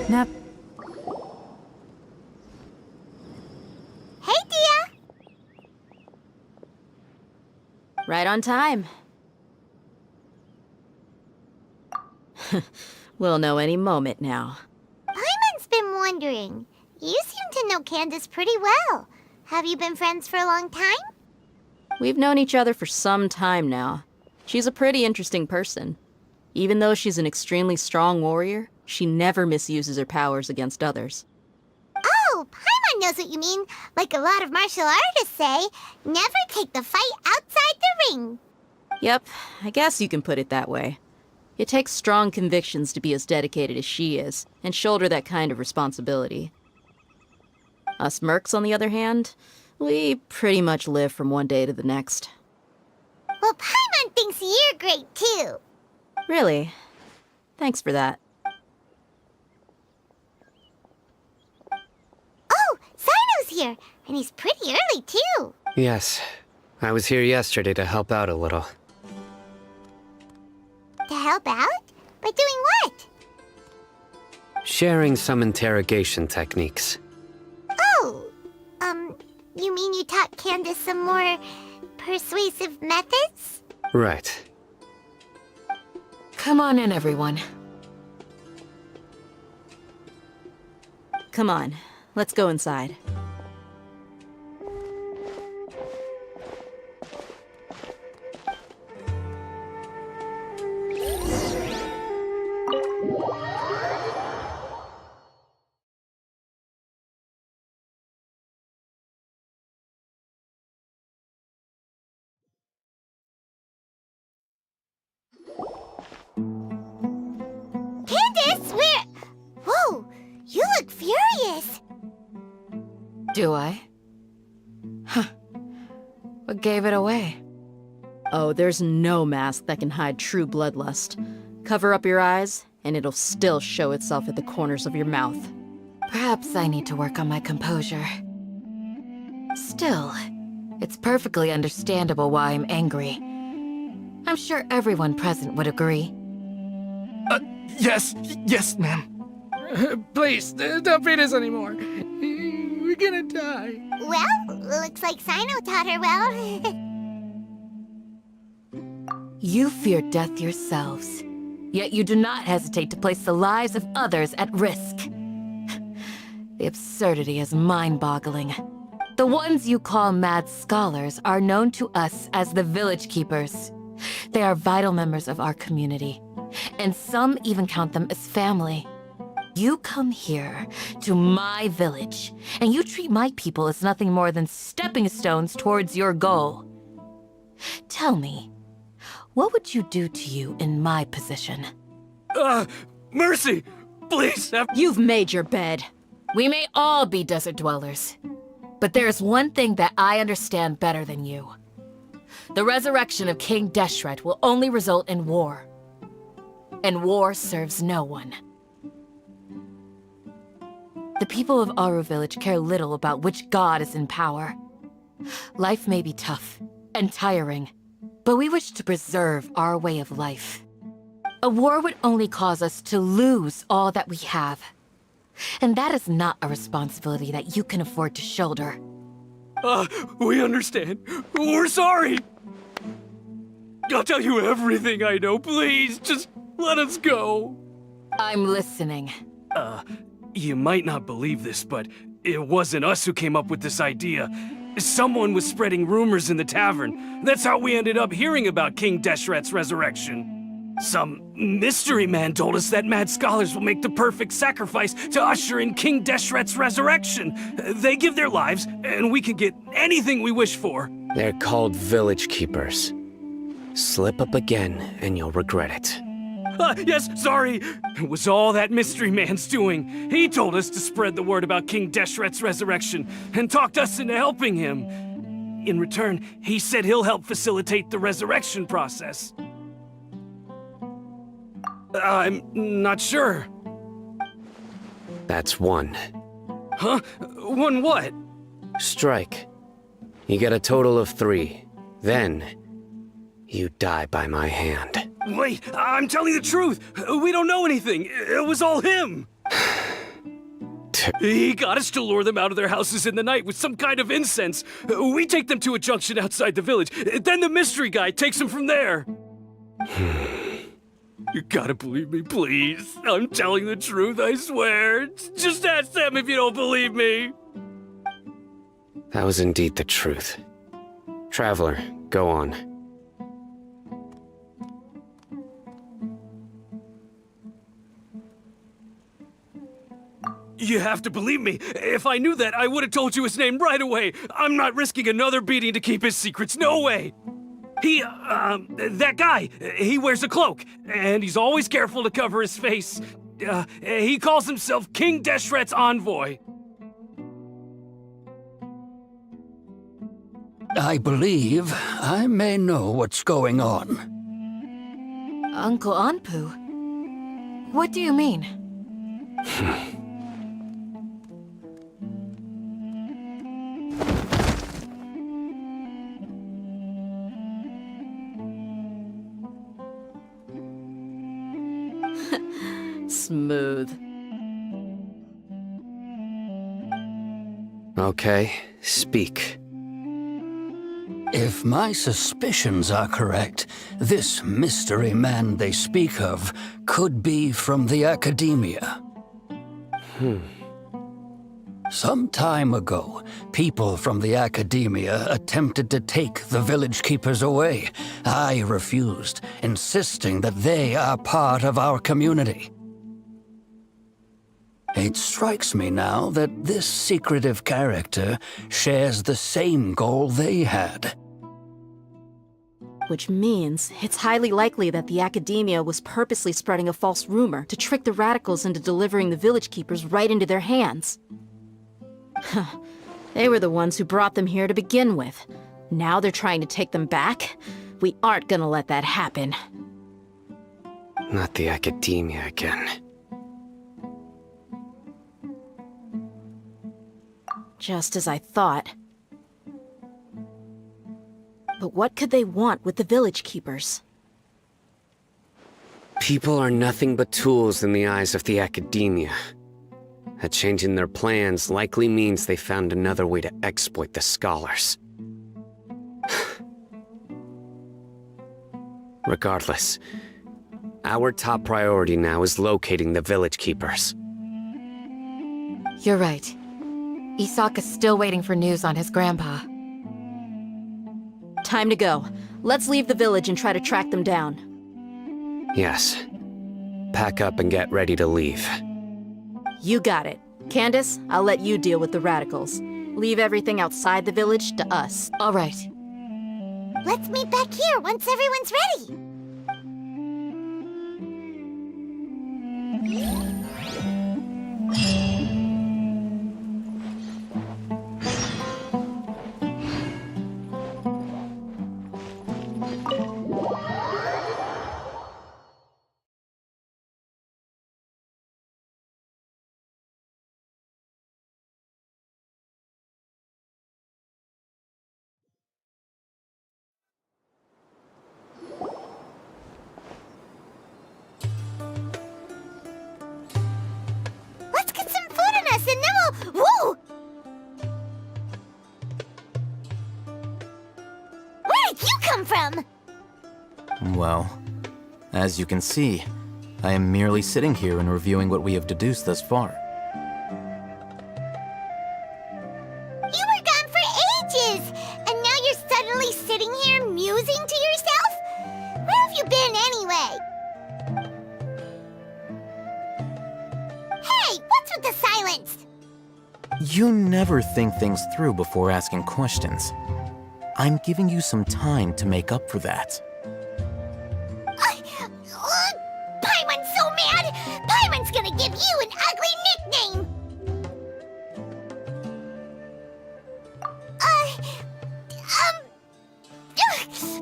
Nap. Hey, Dia! Right on time. We'll know any moment now. Paimon's been wondering. You seem to know Candace pretty well. Have you been friends for a long time? We've known each other for some time now. She's a pretty interesting person. Even though she's an extremely strong warrior, she never misuses her powers against others. Oh, Paimon knows what you mean. Like a lot of martial artists say, never take the fight outside the ring. Yep, I guess you can put it that way. It takes strong convictions to be as dedicated as she is, and shoulder that kind of responsibility. Us mercs, on the other hand, we pretty much live from one day to the next. Well, Paimon thinks you're great too. Really? Thanks for that. Oh, Sino's here, and he's pretty early too. Yes. I was here yesterday to help out a little. To help out? By doing what? Sharing some interrogation techniques. Oh, you mean you taught Candace some more persuasive methods? Right. Come on in, everyone. Come on, let's go inside. Candace, where? Whoa, you look furious. Do I? Huh. What gave it away? Oh, there's no mask that can hide true bloodlust. Cover up your eyes, and it'll still show itself at the corners of your mouth. Perhaps I need to work on my composure. Still, it's perfectly understandable why I'm angry. I'm sure everyone present would agree. Yes, ma'am. Please, don't beat us anymore. We're gonna die. Well, looks like Sino taught her well. You fear death yourselves, yet you do not hesitate to place the lives of others at risk. The absurdity is mind-boggling. The ones you call mad scholars are known to us as the Village Keepers. They are vital members of our community, and some even count them as family. You come here to my village, and you treat my people as nothing more than stepping stones towards your goal. Tell me, what would you do to you in my position? Mercy! Please! You've made your bed. We may all be desert dwellers, but there's one thing that I understand better than you. The resurrection of King Deshret will only result in war, and war serves no one. The people of Aru Village care little about which god is in power. Life may be tough and tiring, but we wish to preserve our way of life. A war would only cause us to lose all that we have. And that is not a responsibility that you can afford to shoulder. We understand. We're sorry. I'll tell you everything I know. Please, just let us go. I'm listening. You might not believe this, but it wasn't us who came up with this idea. Someone was spreading rumors in the tavern. That's how we ended up hearing about King Deshret's resurrection. Some mystery man told us that mad scholars will make the perfect sacrifice to usher in King Deshret's resurrection. They give their lives, and we can get anything we wish for. They're called Village Keepers. Slip up again, and you'll regret it. Yes, sorry. It was all that mystery man's doing. He told us to spread the word about King Deshret's resurrection, and talked us into helping him. In return, he said he'll help facilitate the resurrection process. I'm not sure. That's one. Huh? One what? Strike. You get a total of 3. Then, you die by my hand. Wait, I'm telling the truth. We don't know anything. It was all him. to? He got us to lure them out of their houses in the night with some kind of incense. We take them to a junction outside the village. Then the mystery guy takes them from there. You gotta believe me, please. I'm telling the truth, I swear. Just ask them if you don't believe me. That was indeed the truth. Traveler, go on. You have to believe me. If I knew that, I would have told you his name right away. I'm not risking another beating to keep his secrets. No way. That guy, he wears a cloak, and he's always careful to cover his face. He calls himself King Deshret's envoy. I believe I may know what's going on. Uncle Anpu? What do you mean? Smooth. Okay, speak. If my suspicions are correct, this mystery man they speak of could be from the Academia. Some time ago, people from the Academia attempted to take the village keepers away. I refused, insisting that they are part of our community. It strikes me now that this secretive character shares the same goal they had. Which means it's highly likely that the Academia was purposely spreading a false rumor to trick the radicals into delivering the village keepers right into their hands. They were the ones who brought them here to begin with. Now they're trying to take them back? We aren't gonna let that happen. Not the Academia again. Just as I thought. But what could they want with the village keepers? People are nothing but tools in the eyes of the Academia. A change in their plans likely means they found another way to exploit the scholars. Regardless, our top priority now is locating the village keepers. You're right. Isaka's still waiting for news on his grandpa. Time to go. Let's leave the village and try to track them down. Yes. Pack up and get ready to leave. You got it. Candace, I'll let you deal with the radicals. Leave everything outside the village to us. All right. Let's meet back here once everyone's ready. Let's get some food in us and then we'll... Woo! Where did you come from? Well, as you can see, I am merely sitting here and reviewing what we have deduced thus far. You were gone for ages, and now you're suddenly sitting here musing to yourself? Where have you been anyway? Hey, what's with the silence? You never think things through before asking questions. I'm giving you some time to make up for that. Paimon's so mad! Paimon's gonna give you an ugly nickname!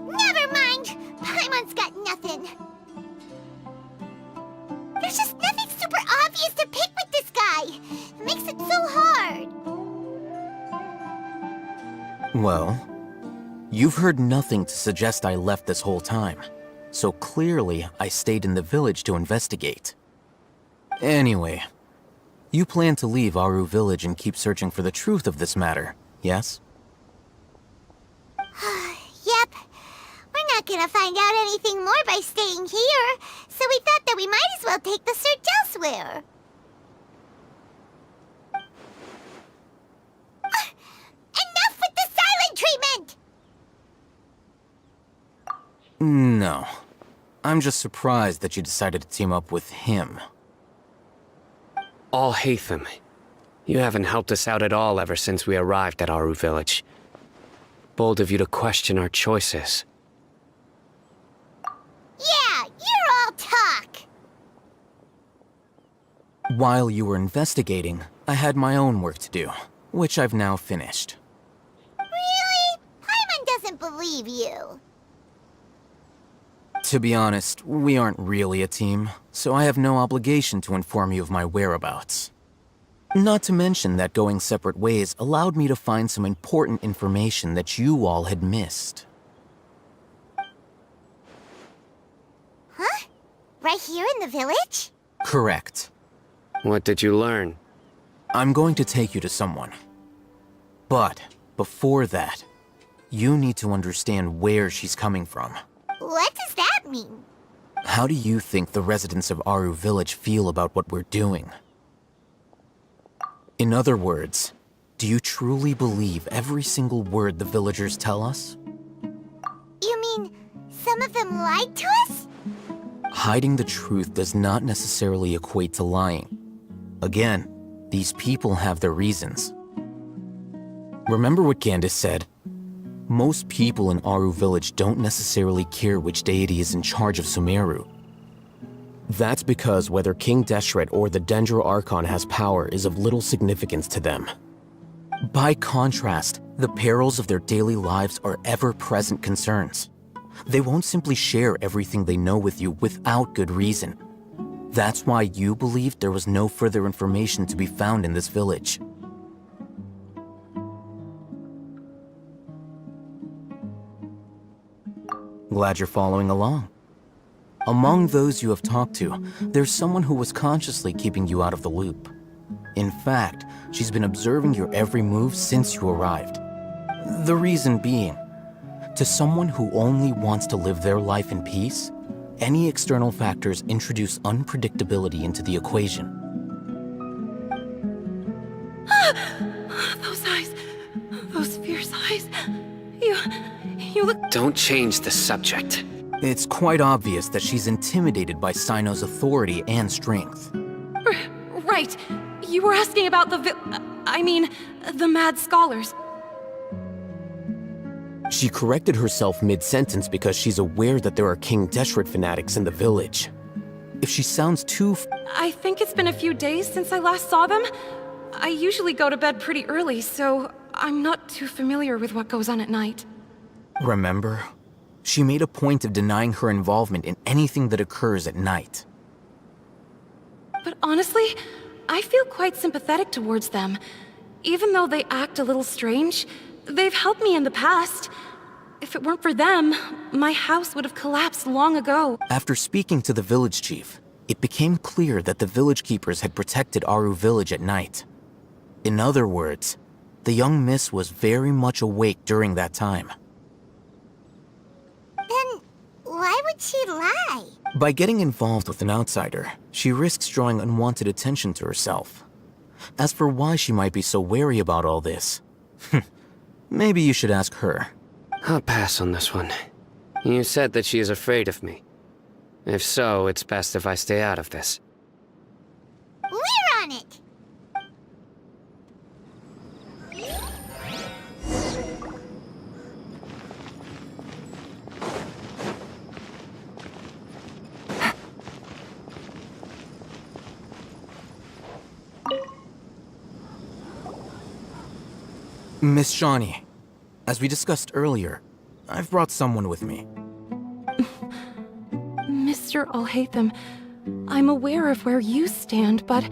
Never mind! Paimon's got nothing. There's just nothing super obvious to pick with this guy. It makes it so hard. Well, you've heard nothing to suggest I left this whole time, so clearly I stayed in the village to investigate. Anyway, You plan to leave Aru Village and keep searching for the truth of this matter, yes? Yep. We're not gonna find out anything more by staying here, so we thought that we might as well take the search elsewhere. Enough with the silent treatment! No. I'm just surprised that you decided to team up with him. Alhaitham, you haven't helped us out at all ever since we arrived at Aru Village. Bold of you to question our choices. Yeah, you're all talk! While you were investigating, I had my own work to do, which I've now finished. Really? Paimon doesn't believe you. To be honest, we aren't really a team, so I have no obligation to inform you of my whereabouts. Not to mention that going separate ways allowed me to find some important information that you all had missed. Huh? Right here in the village? Correct. What did you learn? I'm going to take you to someone. But, before that, you need to understand where she's coming from. What does that mean? How do you think the residents of Aru Village feel about what we're doing? In other words, do you truly believe every single word the villagers tell us? You mean, some of them lied to us? Hiding the truth does not necessarily equate to lying. Again, these people have their reasons. Remember what Candace said? Most people in Aru Village don't necessarily care which deity is in charge of Sumeru. That's because whether King Deshret or the Dendro Archon has power is of little significance to them. By contrast, the perils of their daily lives are ever-present concerns. They won't simply share everything they know with you without good reason. That's why you believed there was no further information to be found in this village. Glad you're following along. Among those you have talked to, there's someone who was consciously keeping you out of the loop. In fact, she's been observing your every move since you arrived. The reason being, to someone who only wants to live their life in peace, any external factors introduce unpredictability into the equation. Those eyes. Those fierce eyes. You look... Don't change the subject. It's quite obvious that she's intimidated by Sino's authority and strength. Right. You were asking about the the mad scholars. She corrected herself mid-sentence because she's aware that there are King Deshret fanatics in the village. If she sounds too I think it's been a few days since I last saw them. I usually go to bed pretty early, so I'm not too familiar with what goes on at night. Remember? She made a point of denying her involvement in anything that occurs at night. But honestly, I feel quite sympathetic towards them. Even though they act a little strange, they've helped me in the past. If it weren't for them, my house would have collapsed long ago. After speaking to the village chief, it became clear that the village keepers had protected Aru Village at night. In other words, the young miss was very much awake during that time. Then, why would she lie? By getting involved with an outsider, she risks drawing unwanted attention to herself. As for why she might be so wary about all this, maybe you should ask her. I'll pass on this one. You said that she is afraid of me. If so, it's best if I stay out of this. We're on it! Miss Shawnee, as we discussed earlier, I've brought someone with me. Mr. Alhaitham, I'm aware of where you stand, but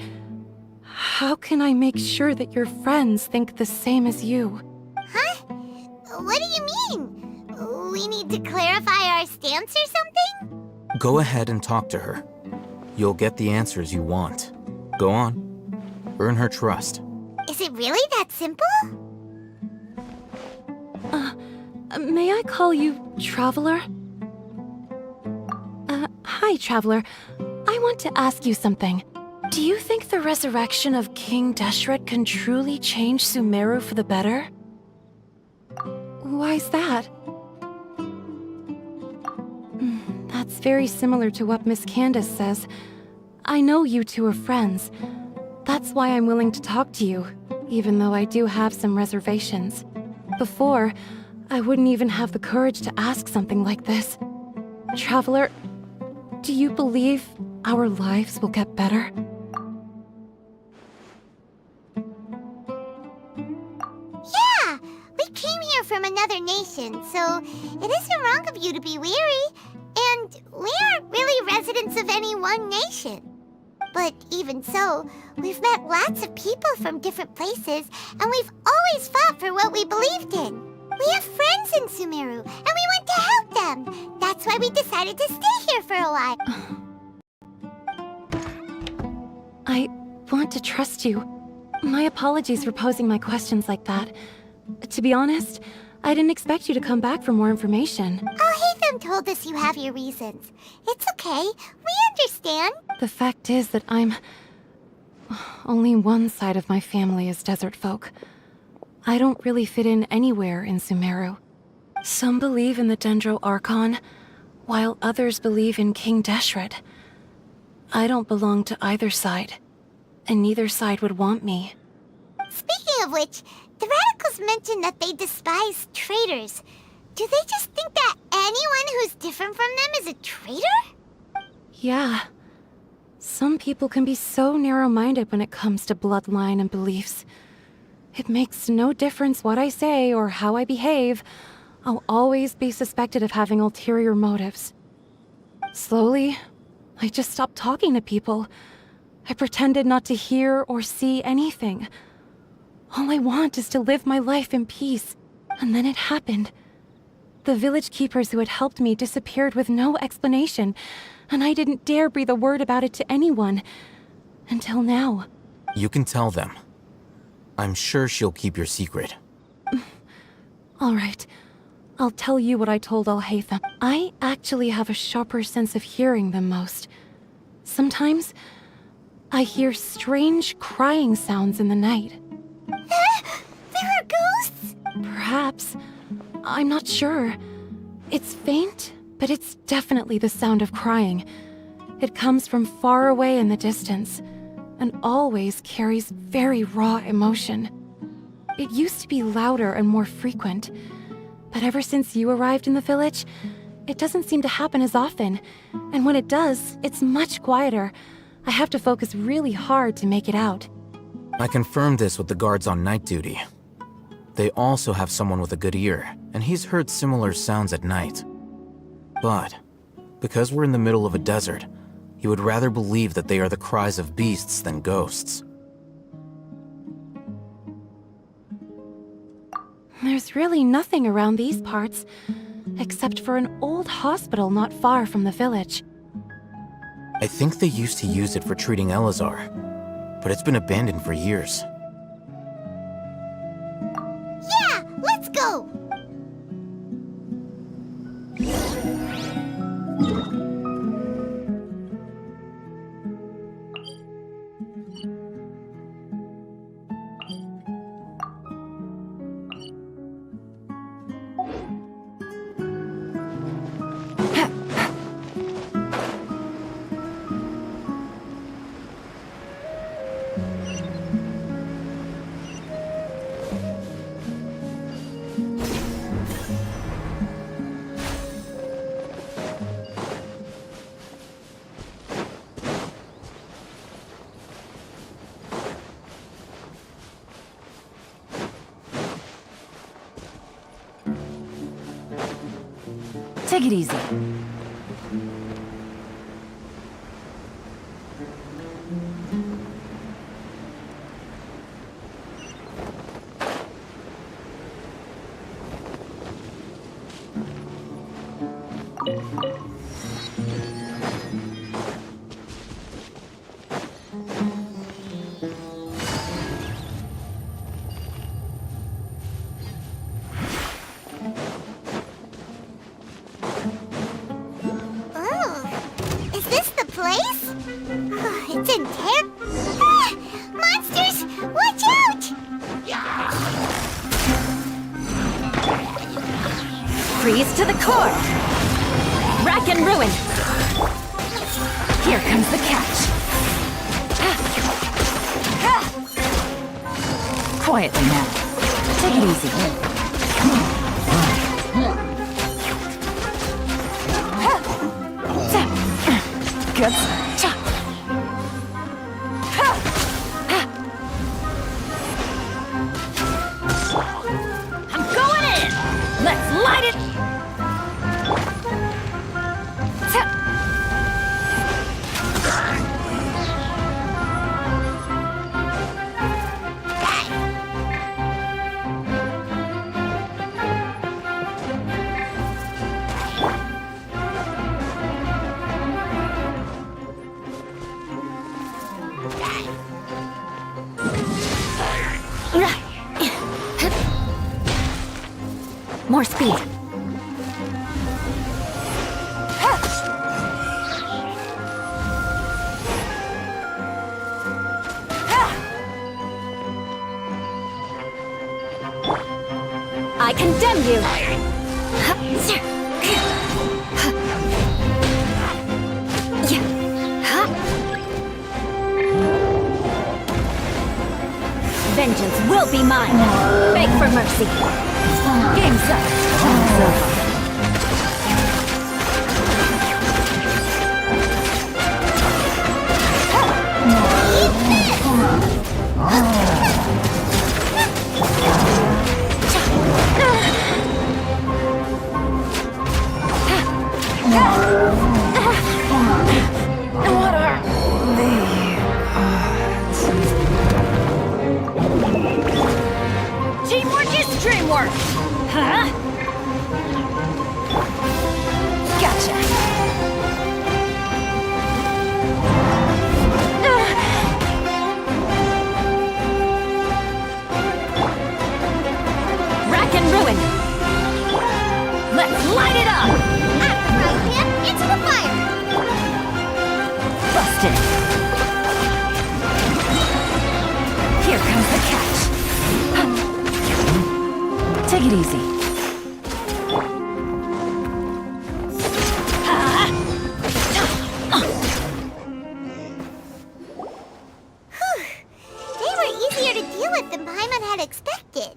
how can I make sure that your friends think the same as you? Huh? What do you mean? We need to clarify our stance or something? Go ahead and talk to her. You'll get the answers you want. Go on. Earn her trust. Is it really that simple? May I call you Traveler? Hi, Traveler. I want to ask you something. Do you think the resurrection of King Deshret can truly change Sumeru for the better? Why's that? That's very similar to what Miss Candace says. I know you two are friends. That's why I'm willing to talk to you, even though I do have some reservations. Before, I wouldn't even have the courage to ask something like this. Traveler, do you believe our lives will get better? Yeah! We came here from another nation, so it isn't wrong of you to be weary. And we aren't really residents of any one nation. But even so, we've met lots of people from different places, and we've always fought for what we believed in. We have friends in Sumeru, and we want to help them. That's why we decided to stay here for a while. I want to trust you. My apologies for posing my questions like that. To be honest, I didn't expect you to come back for more information. Hatham told us you have your reasons. It's okay. We understand. The fact is that only one side of my family is desert folk. I don't really fit in anywhere in Sumeru. Some believe in the Dendro Archon, while others believe in King Deshret. I don't belong to either side, and neither side would want me. Speaking of which, the Radicals mentioned that they despise traitors. Do they just think that anyone who's different from them is a traitor? Yeah. Some people can be so narrow-minded when it comes to bloodline and beliefs. It makes no difference what I say or how I behave. I'll always be suspected of having ulterior motives. Slowly, I just stopped talking to people. I pretended not to hear or see anything. All I want is to live my life in peace. And then it happened. The village keepers who had helped me disappeared with no explanation, and I didn't dare breathe a word about it to anyone. Until now. You can tell them. I'm sure she'll keep your secret. All right. I'll tell you what I told Alhaitham. I actually have a sharper sense of hearing than most. Sometimes, I hear strange crying sounds in the night. There are ghosts? Perhaps. I'm not sure. It's faint, but it's definitely the sound of crying. It comes from far away in the distance, and always carries very raw emotion. It used to be louder and more frequent, but ever since you arrived in the village, it doesn't seem to happen as often, and when it does, it's much quieter. I have to focus really hard to make it out. I confirmed this with the guards on night duty. They also have someone with a good ear, and he's heard similar sounds at night. But, because we're in the middle of a desert, he would rather believe that they are the cries of beasts than ghosts. There's really nothing around these parts, except for an old hospital not far from the village. I think they used to use it for treating Elazar, but it's been abandoned for years. Yeah, let's go! Take it easy. place? It's in there. Ah, monsters! Watch out! Freeze to the core! Rack and ruin! Here comes the catch! Quietly now. Take it easy. Good. I'm going in! Let's light it! More speed. I condemn you! Vengeance will be mine! Beg for mercy! Game's up! Time's over! What are the odds? Teamwork is dreamwork! Huh? Gotcha! Rack and ruin! Let's light it up! Out of the frying pan, into the fire! Busted! Here comes the catch! Take it easy. They were easier to deal with than Paimon had expected.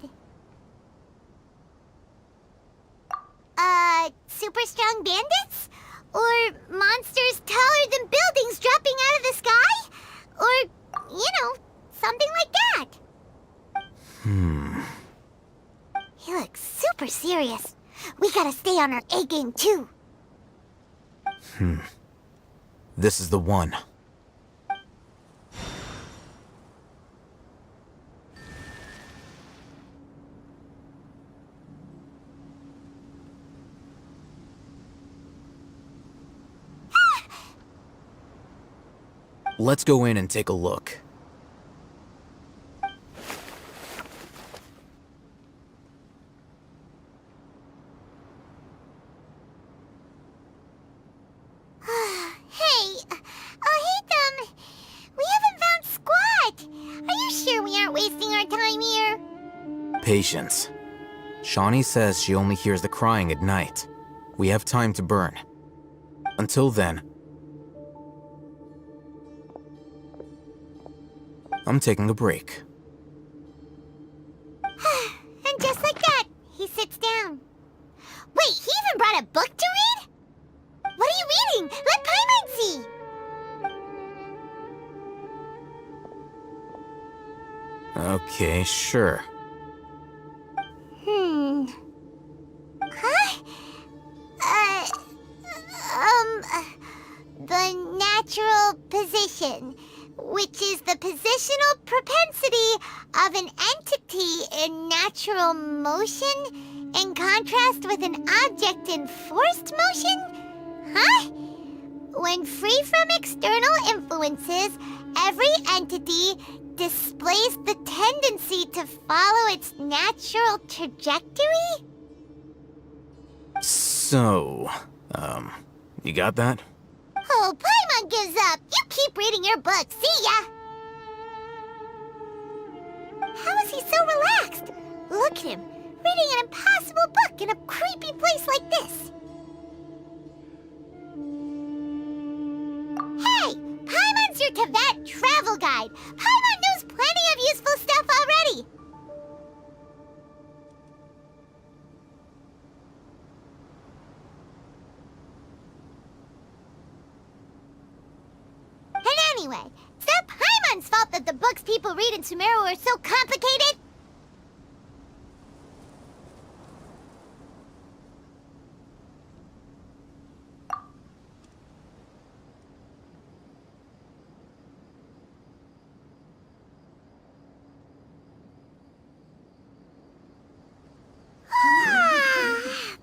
Super strong bandits? Or monsters taller than buildings dropping out of the sky? Or, something like that. He looks super serious. We gotta stay on our A game too. This is the one. Let's go in and take a look. Hey, we haven't found squat. Are you sure we aren't wasting our time here? Patience. Shawnee says she only hears the crying at night. We have time to burn. Until then, I'm taking a break. And just like that, he sits down. Wait, he even brought a book to read? What are you reading? Let Paimon see! Okay, sure. Huh? The natural position, which is the positional propensity of an entity in natural motion in contrast with an object in forced motion? Huh? When free from external influences, every entity displays the tendency to follow its natural trajectory? So, you got that? Oh, Paimon Paimon gives up. You keep reading your book. See ya! How is he so relaxed? Look at him, reading an impossible book in a creepy place like this. Hey! Paimon's your Tibet travel guide. Paimon knows plenty of useful stuff already. And anyway, it's not Paimon's fault that the books people read in Sumeru are so complicated.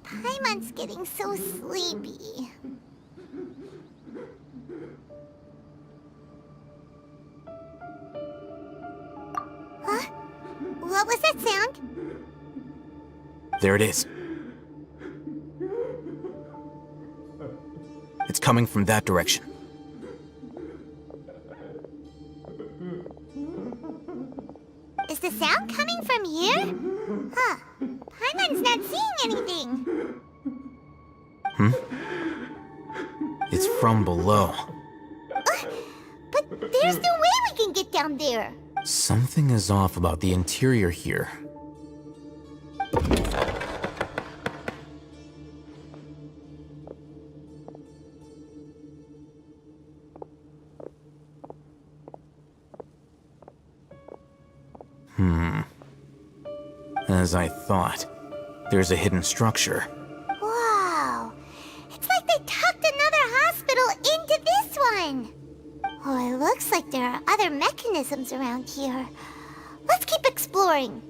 Paimon's getting so sleepy. Huh? What was that sound? There it is. It's coming from that direction. Is the sound coming from here? Huh. Paimon's not seeing anything. It's from below. But there's no way we can get down there. Something is off about the interior here. As I thought, there's a hidden structure. Wow. It's like they tucked another hospital into this one. Oh, it looks like there are other mechanisms around here. Let's keep exploring.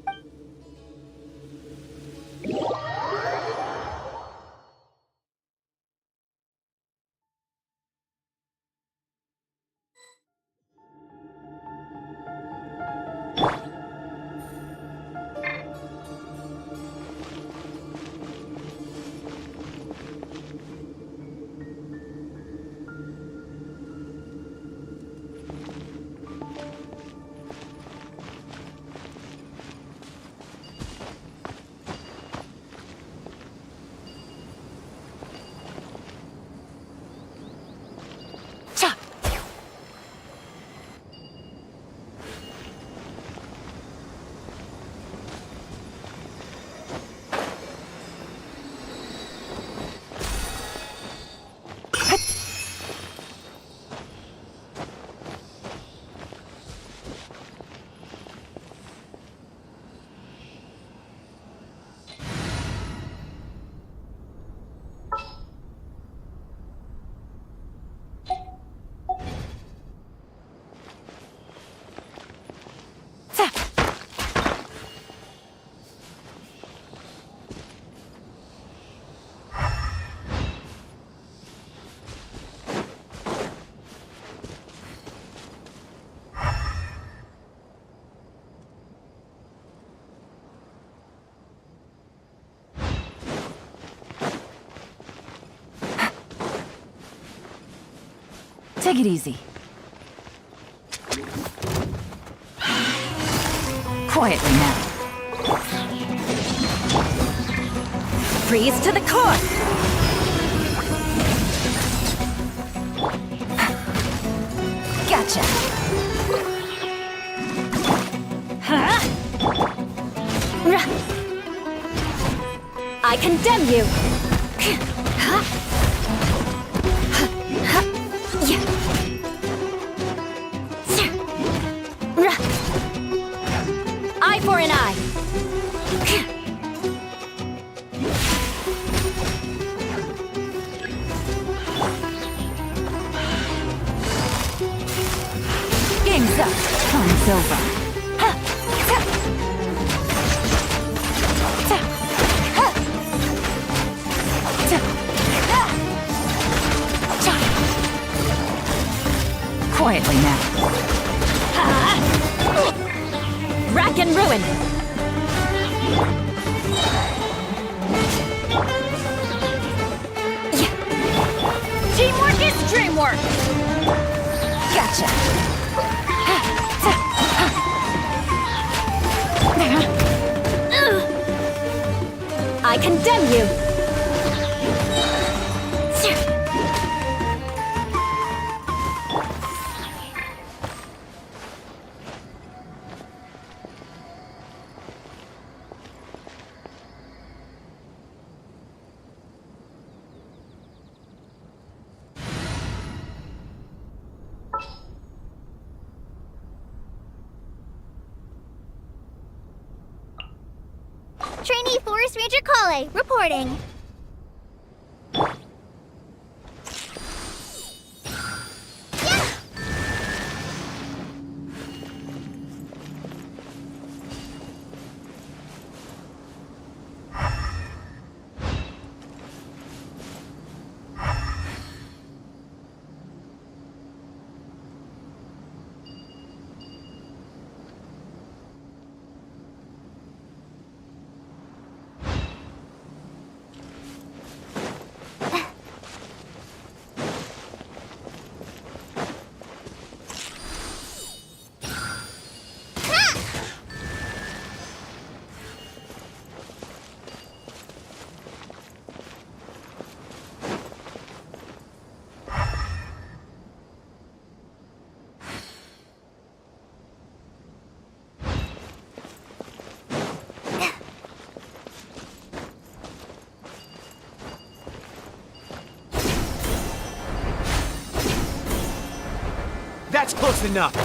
Take it easy. Quietly now. Freeze to the core! Gotcha! Huh? I condemn you! Eye for an eye! Game's up. Time's over. Quietly now. Rack and ruin! Teamwork is dreamwork! Gotcha. I condemn you. Trainee Forest Ranger Kale, reporting. That's close enough.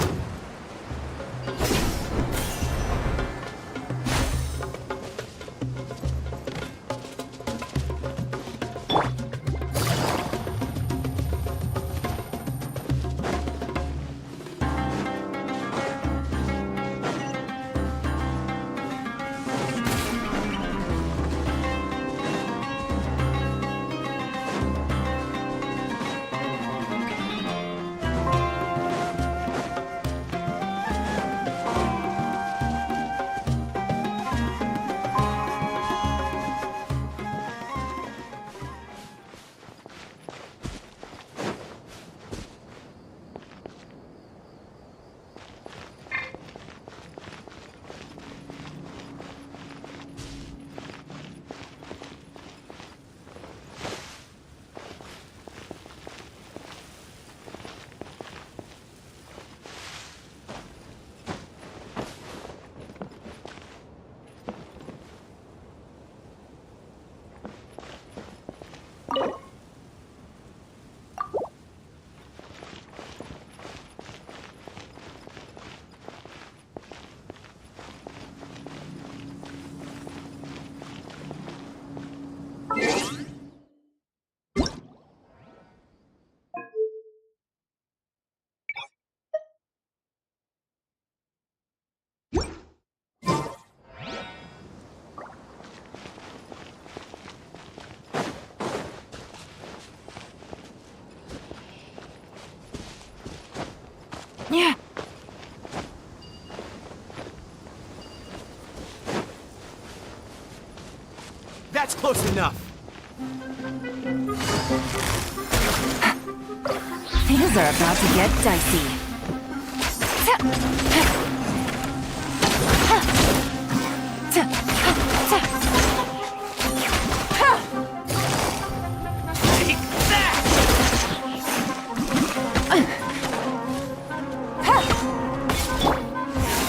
Yeah. That's close enough. Things are about to get dicey.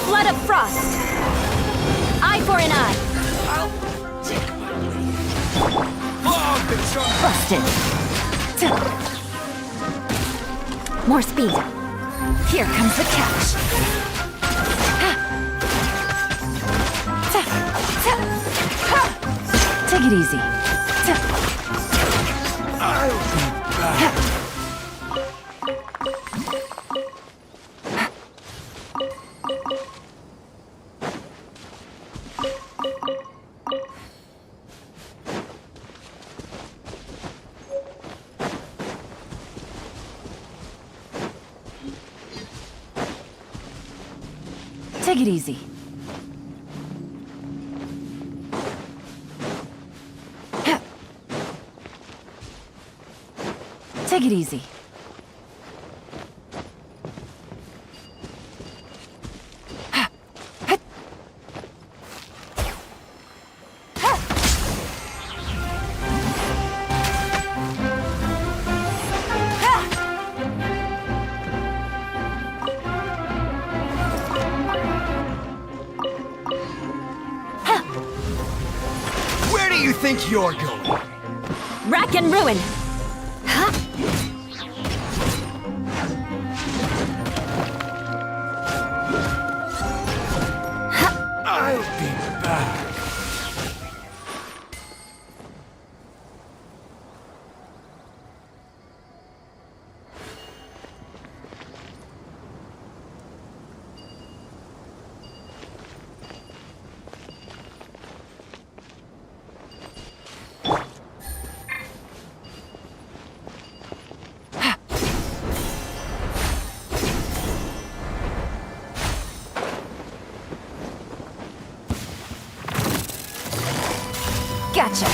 Flood of frost. Eye for an eye. Busted. More speed. Here comes the catch. Take it easy. Take it easy. Take it easy. think you're going? Rack and ruin! Huh? I'll be back. Gotcha!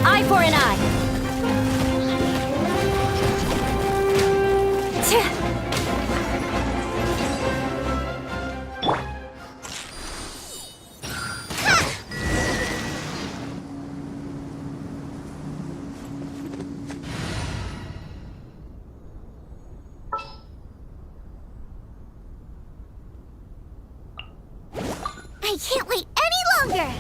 Eye for an eye! I can't wait any longer!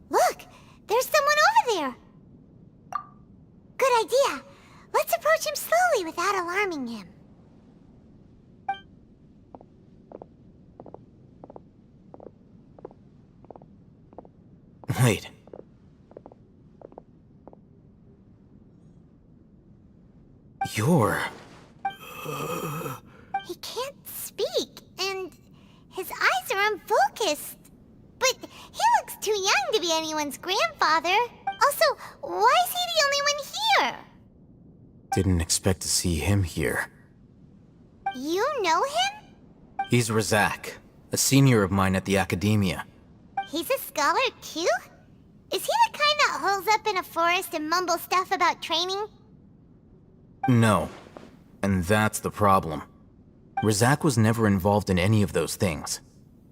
Look! There's someone over there! Good idea! Let's approach him slowly without alarming him. Wait. You're... He can't speak, and his eyes are unfocused. But he looks too young to be anyone's grandfather. Also, why is he the only one here? Didn't expect to see him here. You know him? He's Razak, a senior of mine at the Academia. He's a scholar too? Is he the kind that holes up in a forest and mumbles stuff about training? No. And that's the problem. Razak was never involved in any of those things.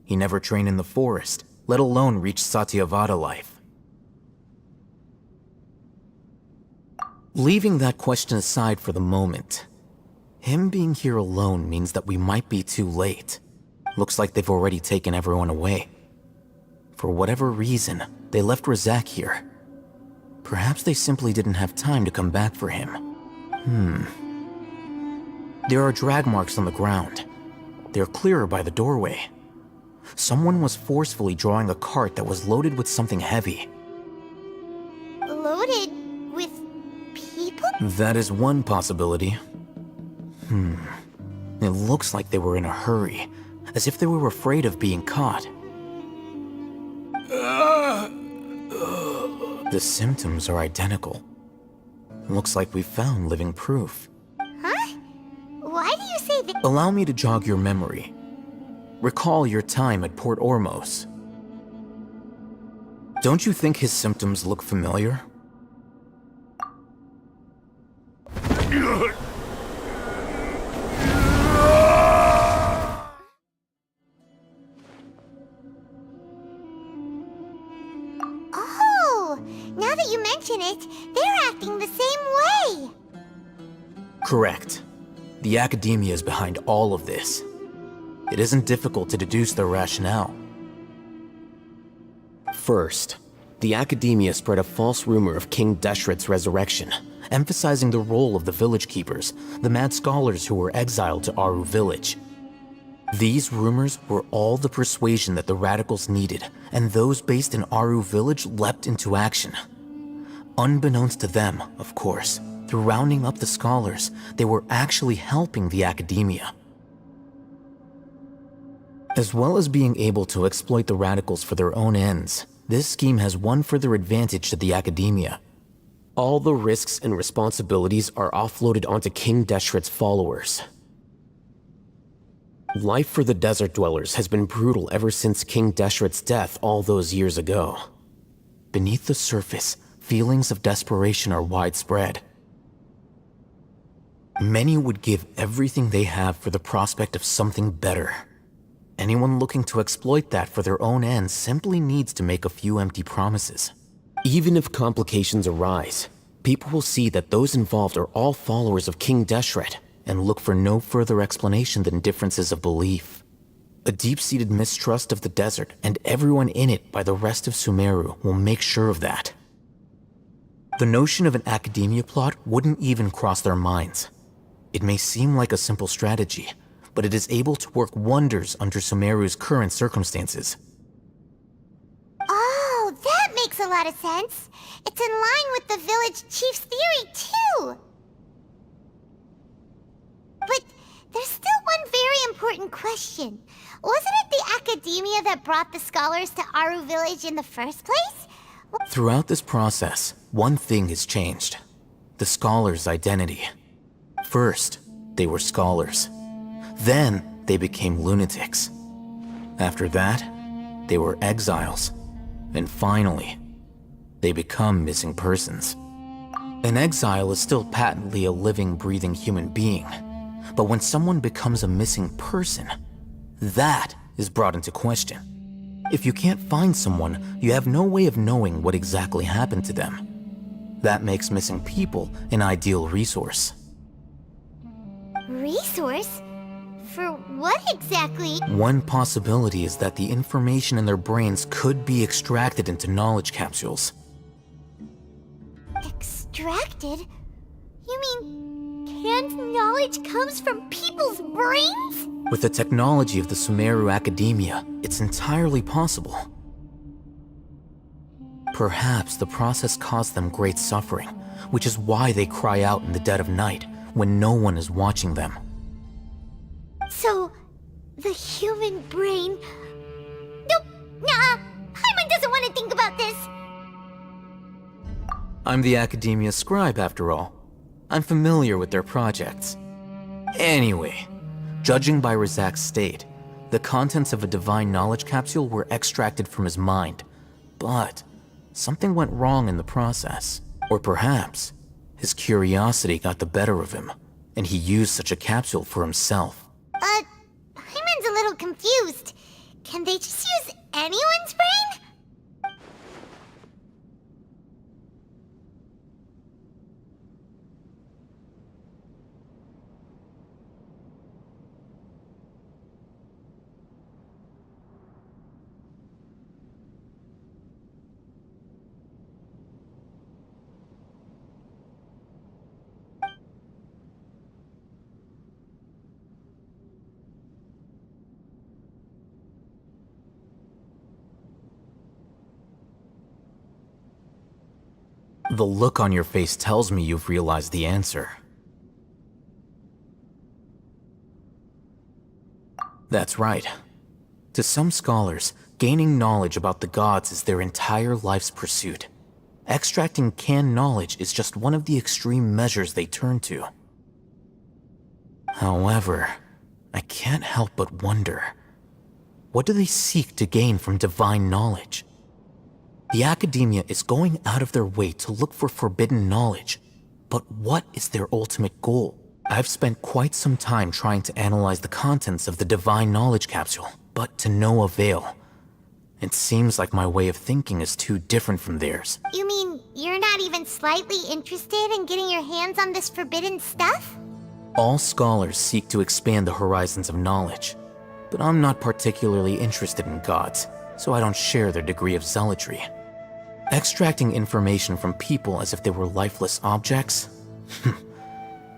He never trained in the forest, let alone reach Satyavada life. Leaving that question aside for the moment, him being here alone means that we might be too late. Looks like they've already taken everyone away. For whatever reason, they left Razak here. Perhaps they simply didn't have time to come back for him. There are drag marks on the ground. They're clearer by the doorway. Someone was forcefully drawing a cart that was loaded with something heavy. Loaded with people? That is one possibility. It looks like they were in a hurry, as if they were afraid of being caught. The symptoms are identical. Looks like we found living proof. Huh? Why do you say that? Allow me to jog your memory. Recall your time at Port Ormos. Don't you think his symptoms look familiar? Oh, now that you mention it, they're acting the same way. Correct. The Academia is behind all of this. It isn't difficult to deduce their rationale. First, the Academia spread a false rumor of King Deshret's resurrection, emphasizing the role of the village keepers, the mad scholars who were exiled to Aru village. These rumors were all the persuasion that the radicals needed, and those based in Aru village leapt into action. Unbeknownst to them, of course, through rounding up the scholars, they were actually helping the Academia. As well as being able to exploit the radicals for their own ends, this scheme has one further advantage to the Academia. all the risks and responsibilities are offloaded onto King Deshret's followers. Life for the desert dwellers has been brutal ever since King Deshret's death all those years ago. Beneath the surface, feelings of desperation are widespread. Many would give everything they have for the prospect of something better. Anyone looking to exploit that for their own ends simply needs to make a few empty promises. Even if complications arise, people will see that those involved are all followers of King Deshret and look for no further explanation than differences of belief. A deep-seated mistrust of the desert and everyone in it by the rest of Sumeru will make sure of that. The notion of an academia plot wouldn't even cross their minds. It may seem like a simple strategy, but it is able to work wonders under Sumeru's current circumstances. Oh, that makes a lot of sense. It's in line with the village chief's theory, too. But there's still one very important question. Wasn't it the academia that brought the scholars to Aru village in the first place? Throughout this process, one thing has changed. The scholars' identity. First, they were scholars. Then, they became lunatics. After that, they were exiles. And finally, they become missing persons. An exile is still patently a living, breathing human being. But when someone becomes a missing person, that is brought into question. If you can't find someone, you have no way of knowing what exactly happened to them. That makes missing people an ideal resource. Resource? For what exactly? One possibility is that the information in their brains could be extracted into knowledge capsules. Extracted? You mean canned knowledge comes from people's brains? With the technology of the Sumeru Academia, it's entirely possible. Perhaps the process caused them great suffering, which is why they cry out in the dead of night when no one is watching them. So, the human brain... Nope, nah, Paimon doesn't want to think about this. I'm the Academia scribe, after all. I'm familiar with their projects. Anyway, judging by Razak's state, the contents of a divine knowledge capsule were extracted from his mind. But something went wrong in the process. Or perhaps his curiosity got the better of him, and he used such a capsule for himself. Paimon's a little confused. Can they just use anyone's brain? The look on your face tells me you've realized the answer. That's right. To some scholars, gaining knowledge about the gods is their entire life's pursuit. Extracting canned knowledge is just one of the extreme measures they turn to. However, I can't help but wonder, what do they seek to gain from divine knowledge? The Academia is going out of their way to look for forbidden knowledge, but what is their ultimate goal? I've spent quite some time trying to analyze the contents of the divine knowledge capsule, but to no avail. It seems like my way of thinking is too different from theirs. You mean you're not even slightly interested in getting your hands on this forbidden stuff? All scholars seek to expand the horizons of knowledge, but I'm not particularly interested in gods, so I don't share their degree of zealotry. Extracting information from people as if they were lifeless objects?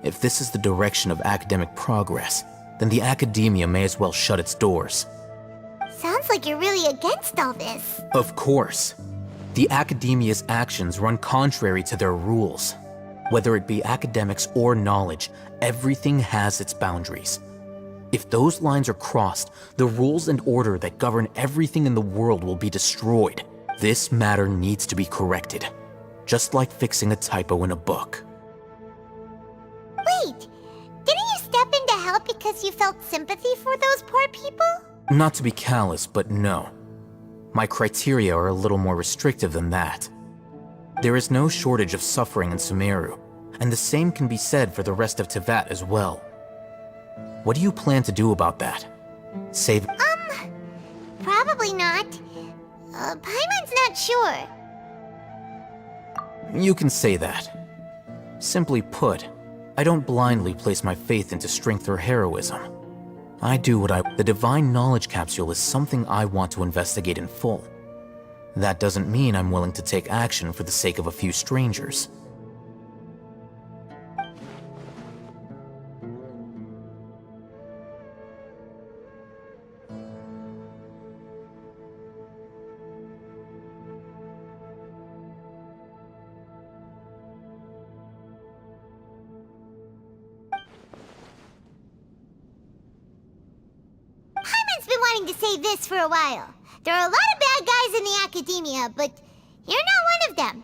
If this is the direction of academic progress, then the Academia may as well shut its doors. Sounds like you're really against all this. Of course. The Academia's actions run contrary to their rules. Whether it be academics or knowledge, everything has its boundaries. If those lines are crossed, the rules and order that govern everything in the world will be destroyed. This matter needs to be corrected, just like fixing a typo in a book. Wait, didn't you step in to help because because you felt sympathy for those poor people? Not to be callous, but no. My criteria are a little more restrictive than that. There is no shortage of suffering in Sumeru, and the same can be said for the rest of Teyvat as well. What do you plan to do about that? Save— Probably not. Paimon's not sure. You can say that. Simply put, I don't blindly place my faith into strength or heroism. I do what I— The Divine Knowledge Capsule is something I want to investigate in full. That doesn't mean I'm willing to take action for the sake of a few strangers. Paimon's been wanting to say this for a while. There are a lot of bad guys in the academia, but you're not one of them.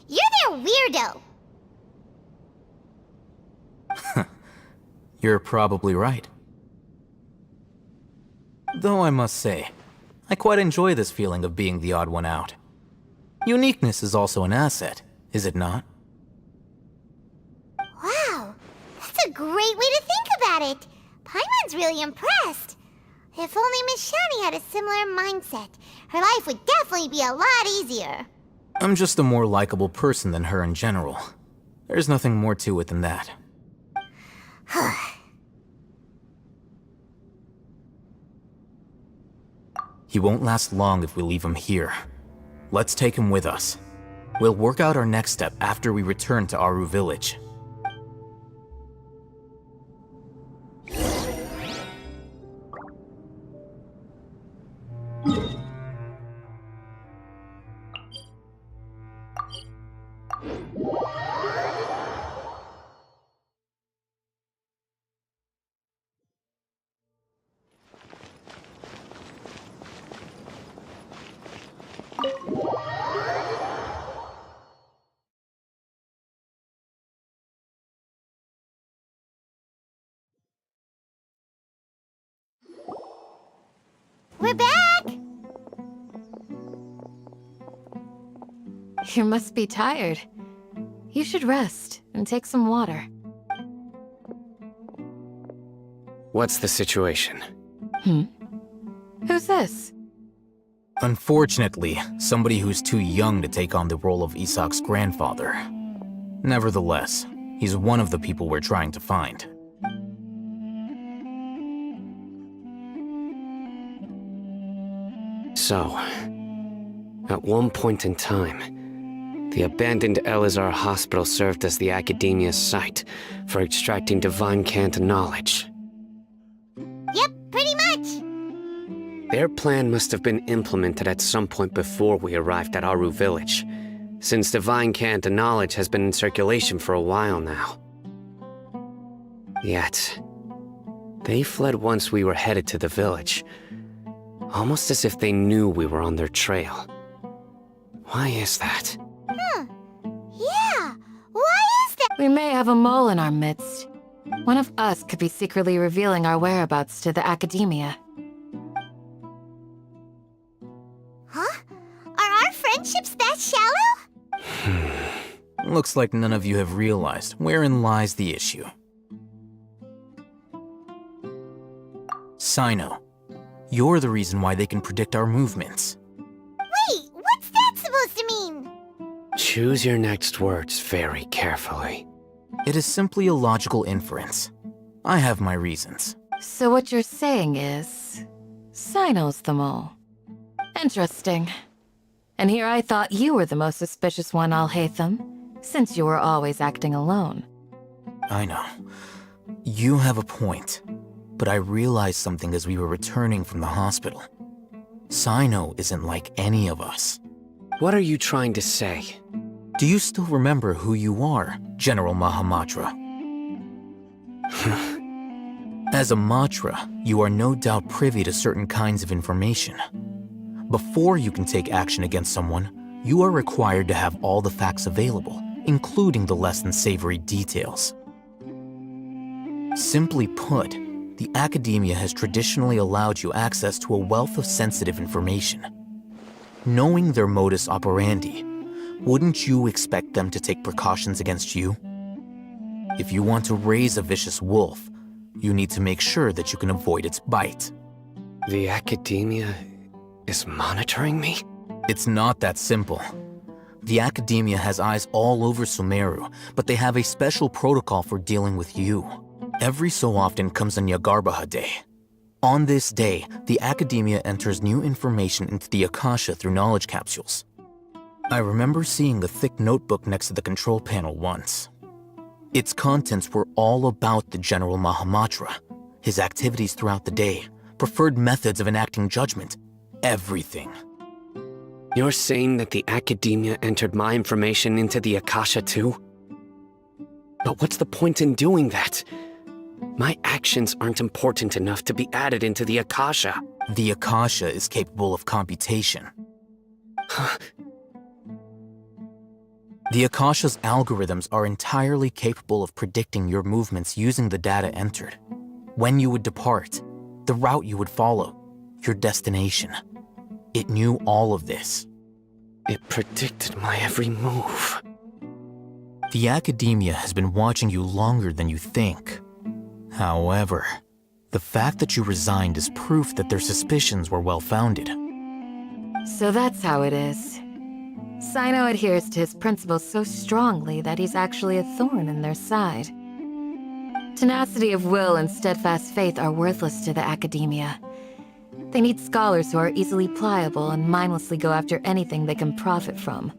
You're their weirdo. You're probably right. Though I must say, I quite enjoy this feeling of being the odd one out. Uniqueness is also an asset, is it not? Wow, that's a great way to think about it. Paimon's really impressed. If only Miss Shani had a similar mindset, her life would definitely be a lot easier. I'm just a more likable person than her in general. There's nothing more to it than that. He won't last long if we leave him here. Let's take him with us. We'll work out our next step after we return to Aru Village. We're back! You must be tired. You should rest and take some water. What's the situation? Who's this? Unfortunately, somebody who's too young to take on the role of Isak's grandfather. Nevertheless, he's one of the people we're trying to find. So, at one point in time, the abandoned Elazar Hospital served as the Academia's site for extracting divine cant knowledge. Yep, pretty much. Their plan must have been implemented at some point before we arrived at Aru Village, since divine cant knowledge has been in circulation for a while now. Yet, they fled once we were headed to the village, almost as if they knew we were on their trail. Why is that? Yeah, why is that? We may have a mole in our midst. One of us could be secretly revealing our whereabouts to the Academia. Huh? Are our friendships that shallow? Looks like none of you have realized wherein lies the issue. Sino, you're the reason why they can predict our movements. Wait, what's that supposed to mean? Choose your next words very carefully. It is simply a logical inference. I have my reasons. So what you're saying is... Sino's the mole. Interesting. And here I thought you were the most suspicious one, Alhaitham, since you were always acting alone. I know. You have a point. But I realized something as we were returning from the hospital. Sino isn't like any of us. What are you trying to say? Do you still remember who you are, General Mahamatra? As a Matra, you are no doubt privy to certain kinds of information. Before you can take action against someone, you are required to have all the facts available, including the less than savory details. Simply put, the academia has traditionally allowed you access to a wealth of sensitive information. Knowing their modus operandi, wouldn't you expect them to take precautions against you? If you want to raise a vicious wolf, you need to make sure that you can avoid its bite. The academia is monitoring me? It's not that simple. The academia has eyes all over Sumeru, but they have a special protocol for dealing with you. Every so often comes a Nyagarbaha Day. On this day, the academia enters new information into the Akasha through knowledge capsules. I remember seeing the thick notebook next to the control panel once. Its contents were all about the General Mahamatra, his activities throughout the day, preferred methods of enacting judgment, everything. You're saying that the academia entered my information into the Akasha too? But what's the point in doing that? My actions aren't important enough to be added into the Akasha. The Akasha is capable of computation. The Akasha's algorithms are entirely capable of predicting your movements using the data entered. When you would depart, the route you would follow, your destination. It knew all of this. It predicted my every move. The academia has been watching you longer than you think. However, the fact that you resigned is proof that their suspicions were well-founded. So that's how it is. Sino adheres to his principles so strongly that he's actually a thorn in their side. Tenacity of will and steadfast faith are worthless to the academia. They need scholars who are easily pliable and mindlessly go after anything they can profit from.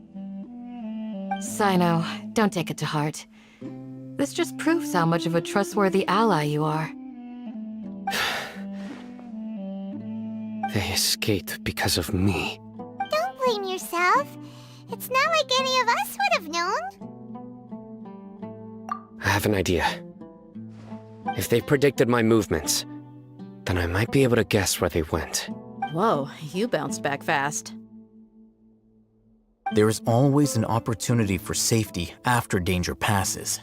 Sino, don't take it to heart. This just proves how much of a trustworthy ally you are. They escaped because of me. Don't blame yourself. It's not like any of us would have known. I have an idea. If they predicted my movements, then I might be able to guess where they went. Whoa, you bounced back fast. There is always an opportunity for safety after danger passes.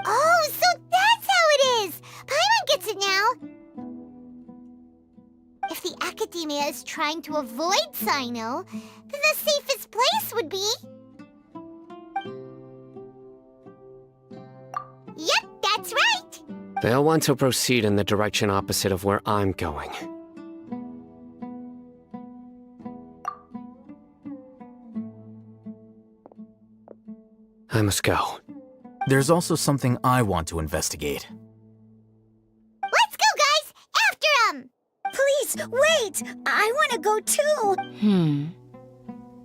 Oh, so that's how it is! Paimon gets it now! If the academia is trying to avoid Sino, then the safest place would be... Yep, that's right! They'll want to proceed in the direction opposite of where I'm going. I must go. There's also something I want to investigate. Let's go, guys! After him! Please, wait! I want to go too!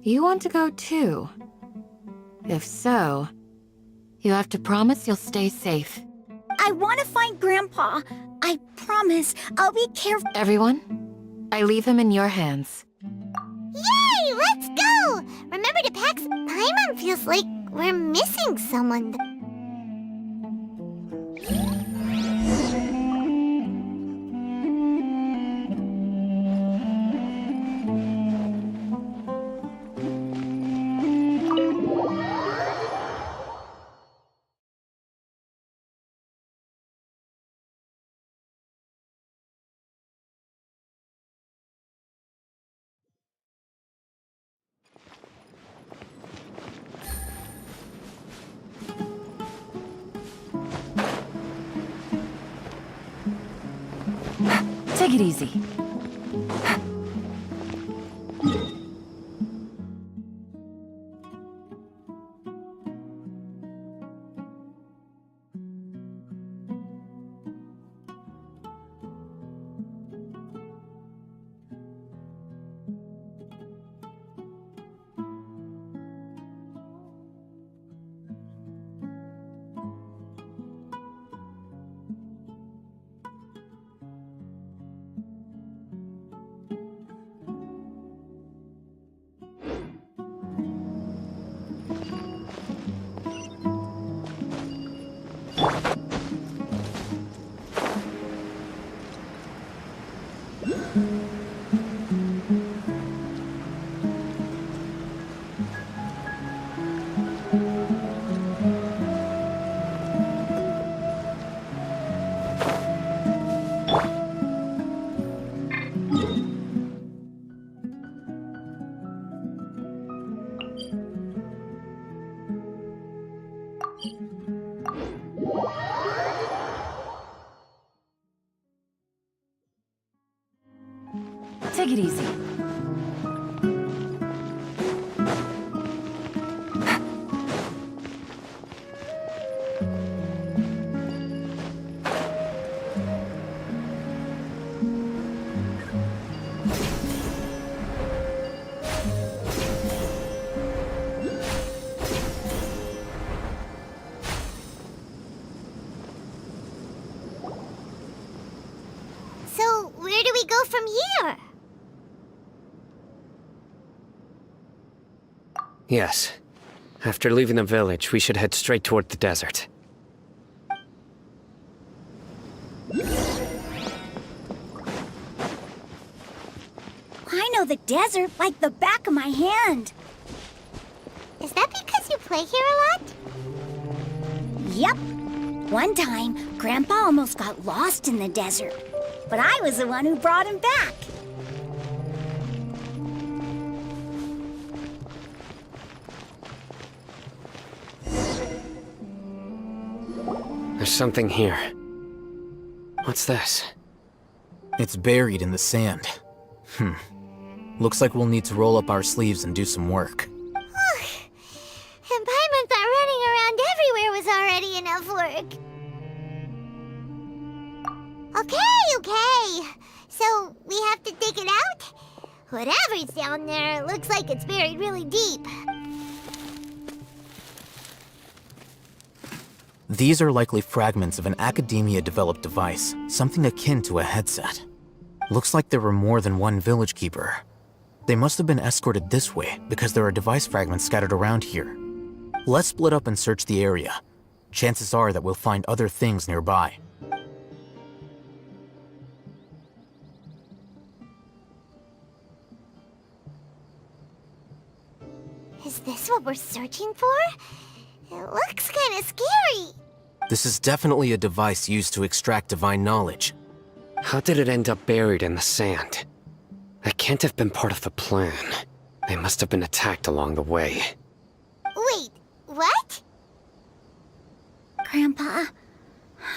You want to go too? If so, you have to promise you'll stay safe. I want to find Grandpa. I promise I'll be careful. Everyone, I leave him in your hands. Yay! Let's go! Remember to pack some... Paimon feels like we're missing someone. Take it easy. Yes. After leaving the village, we should head straight toward the desert. I know the desert like the back of my hand. Is that because you play here a lot? Yep. One time, Grandpa almost got lost in the desert, but I was the one who brought him back. There's something here. What's this? It's buried in the sand. Looks like we'll need to roll up our sleeves and do some work. And Paimon thought running around everywhere was already enough work. Okay. So, we have to dig it out? Whatever's down there, looks like it's buried really deep. These are likely fragments of an Academia-developed device, something akin to a headset. Looks like there were more than one village keeper. They must have been escorted this way because there are device fragments scattered around here. Let's split up and search the area. Chances are that we'll find other things nearby. Is this what we're searching for? It looks kinda scary. This is definitely a device used to extract divine knowledge. How did it end up buried in the sand? That can't have been part of the plan. They must have been attacked along the way. Wait, what? Grandpa,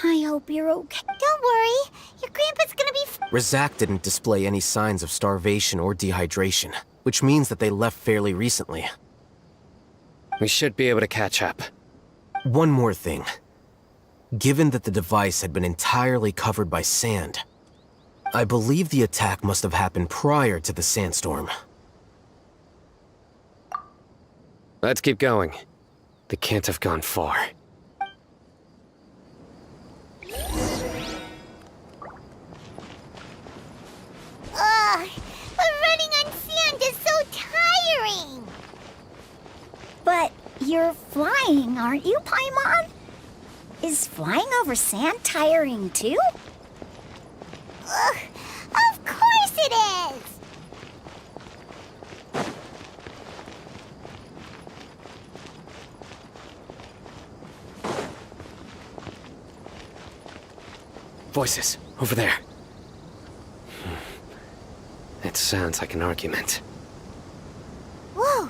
I hope you're okay. Don't worry, your grandpa's gonna be Razak didn't display any signs of starvation or dehydration, which means that they left fairly recently. We should be able to catch up. One more thing. Given that the device had been entirely covered by sand, I believe the attack must have happened prior to the sandstorm. Let's keep going. They can't have gone far. Ugh, but running on sand is so tiring. But you're flying, aren't you, Paimon? Is flying over sand tiring too? Ugh, of course it is. Voices, over there. It sounds like an argument. Whoa,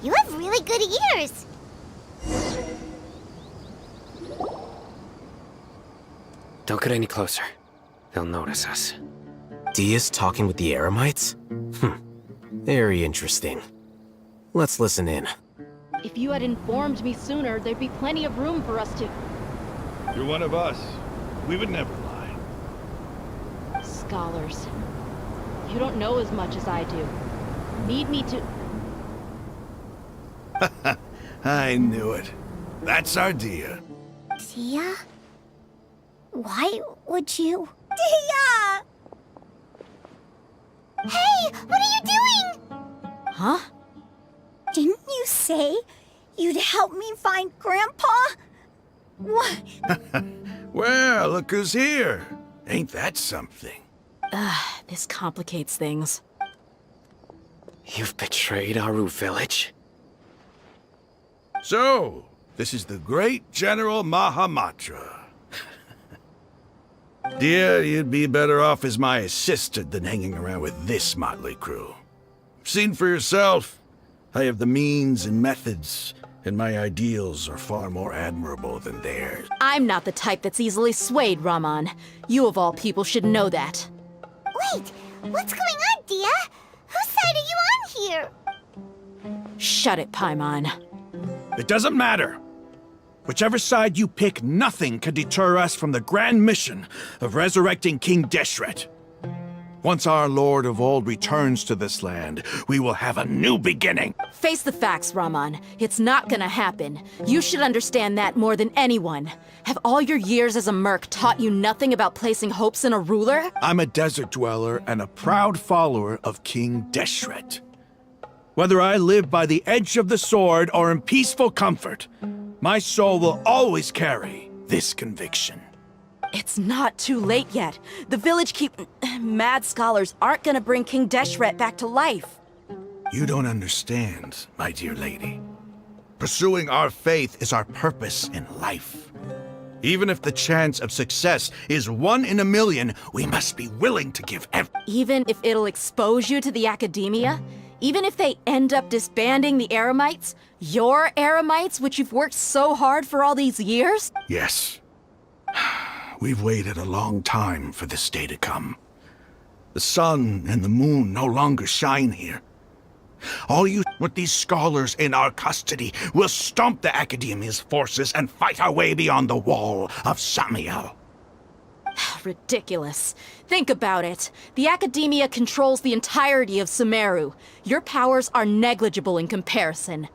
you have really good ears. Don't get any closer. They'll notice us. Dia's talking with the Eremites? Very interesting. Let's listen in. If you had informed me sooner, there'd be plenty of room for us to... You're one of us. We would never lie. Scholars. You don't know as much as I do. Need me to... I knew it. That's our Dia. Dia? Why would you? Dia! Hey, what are you doing? Huh? Didn't you say you'd help me find Grandpa? What? Well, look who's here. Ain't that something? This complicates things. You've betrayed Aru village? So, this is the great General Mahamatra. Dear, you'd be better off as my assistant than hanging around with this motley crew. Seen for yourself, I have the means and methods, and my ideals are far more admirable than theirs. I'm not the type that's easily swayed, Raman. You of all people should know that. Wait, what's going on, Dia? Whose side are you on here? Shut it, Paimon. It doesn't matter. Whichever side you pick, nothing can deter us from the grand mission of resurrecting King Deshret. Once our Lord of Old returns to this land, we will have a new beginning. Face the facts, Raman. It's not gonna happen. You should understand that more than anyone. Have all your years as a merc taught you nothing about placing hopes in a ruler? I'm a desert dweller and a proud follower of King Deshret. Whether I live by the edge of the sword or in peaceful comfort, my soul will always carry this conviction. It's not too late yet. The village mad scholars aren't gonna bring King Deshret back to life. You don't understand, my dear lady. Pursuing our faith is our purpose in life. Even if the chance of success is 1 in a million, we must be willing to give Even if it'll expose you to the academia? Even if they end up disbanding the Eremites? Your Eremites, which you've worked so hard for all these years? Yes. We've waited a long time for this day to come. The sun and the moon no longer shine here. All you with these scholars in our custody will stomp the Academia's forces and fight our way beyond the wall of Samiel. Ridiculous. Think about it. The Academia controls the entirety of Sumeru. Your powers are negligible in comparison.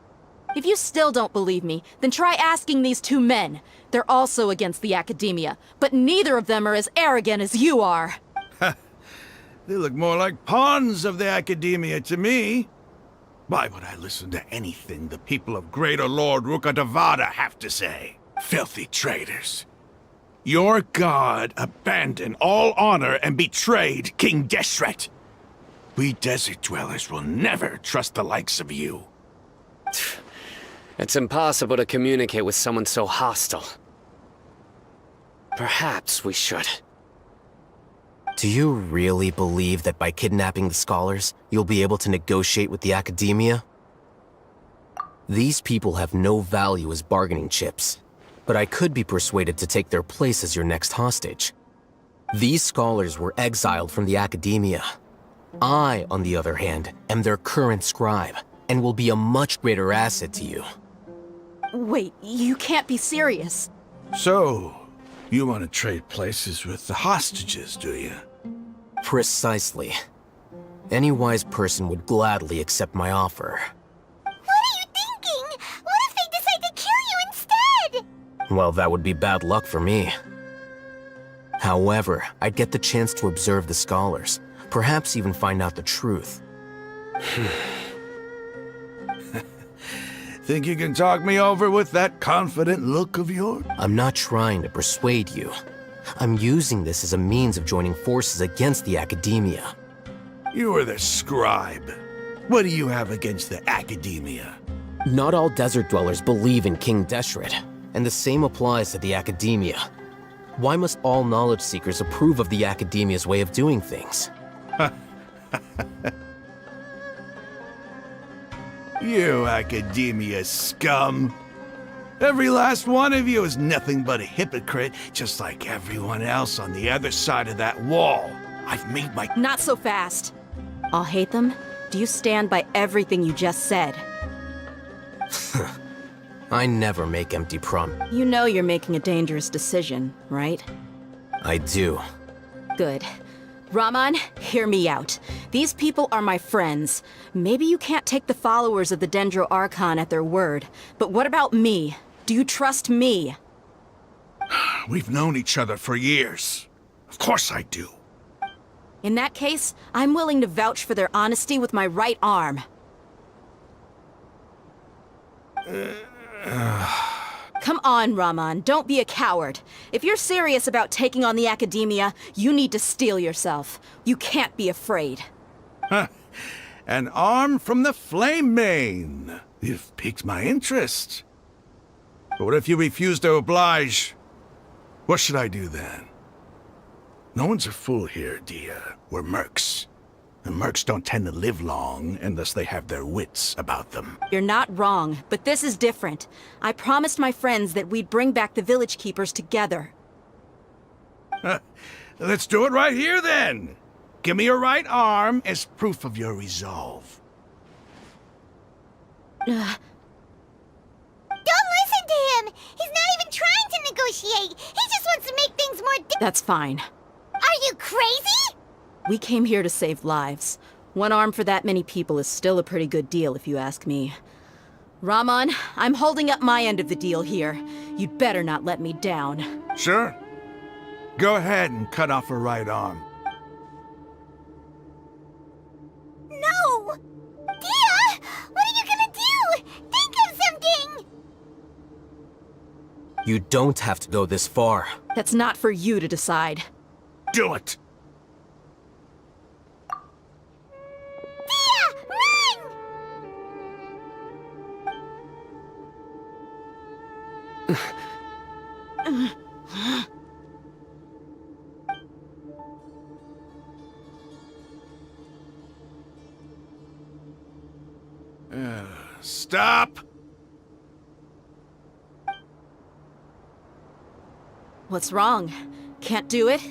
If you still don't believe me, then try asking these 2 men. They're also against the Academia, but neither of them are as arrogant as you are. They look more like pawns of the Academia to me. Why would I listen to anything the people of Greater Lord Rukkhadevada have to say? Filthy traitors. Your god abandoned all honor and betrayed King Deshret. We desert dwellers will never trust the likes of you. It's impossible to communicate with someone so hostile. Perhaps we should. Do you really believe that by kidnapping the scholars, you'll be able to negotiate with the Academia? These people have no value as bargaining chips, but I could be persuaded to take their place as your next hostage. These scholars were exiled from the Academia. I, on the other hand, am their current scribe, and will be a much greater asset to you. Wait, you can't be serious. So, you want to trade places with the hostages, do you? Precisely. Any wise person would gladly accept my offer. What are you thinking? What if they decide to kill you instead? Well, that would be bad luck for me. However, I'd get the chance to observe the scholars, perhaps even find out the truth. Think you can talk me over with that confident look of yours? I'm not trying to persuade you. I'm using this as a means of joining forces against the Academia. You are the scribe. What do you have against the Academia? Not all desert dwellers believe in King Deshret, and the same applies to the Academia. Why must all knowledge seekers approve of the Academia's way of doing things? You Academia scum. Every last one of you is nothing but a hypocrite, just like everyone else on the other side of that wall. I've made my— Not so fast. I'll hate them. Do you stand by everything you just said? I never make empty promises. You know you're making a dangerous decision, right? I do. Good. Raman, hear me out. These people are my friends. Maybe you can't take the followers of the Dendro Archon at their word, but what about me? Do you trust me? We've known each other for years. Of course I do. In that case, I'm willing to vouch for their honesty with my right arm. Come on, Raman, don't be a coward. If you're serious about taking on the Academia, you need to steel yourself. You can't be afraid. An arm from the Flame Mane. You've piqued my interest. But what if you refuse to oblige? What should I do then? No one's a fool here, Dia. We're mercs. And mercs don't tend to live long unless they have their wits about them. You're not wrong, but this is different. I promised my friends that we'd bring back the village keepers together. Let's do it right here then. Give me your right arm as proof of your resolve. Don't listen to him! He's not even trying to negotiate! He just wants to make things more That's fine. Are you crazy? We came here to save lives. One arm for that many people is still a pretty good deal, if you ask me. Raman, I'm holding up my end of the deal here. You'd better not let me down. Sure. Go ahead and cut off her right arm. No! Dia! You don't have to go this far. That's not for you to decide. Do it! Dia, run! Stop! What's wrong? Can't do it?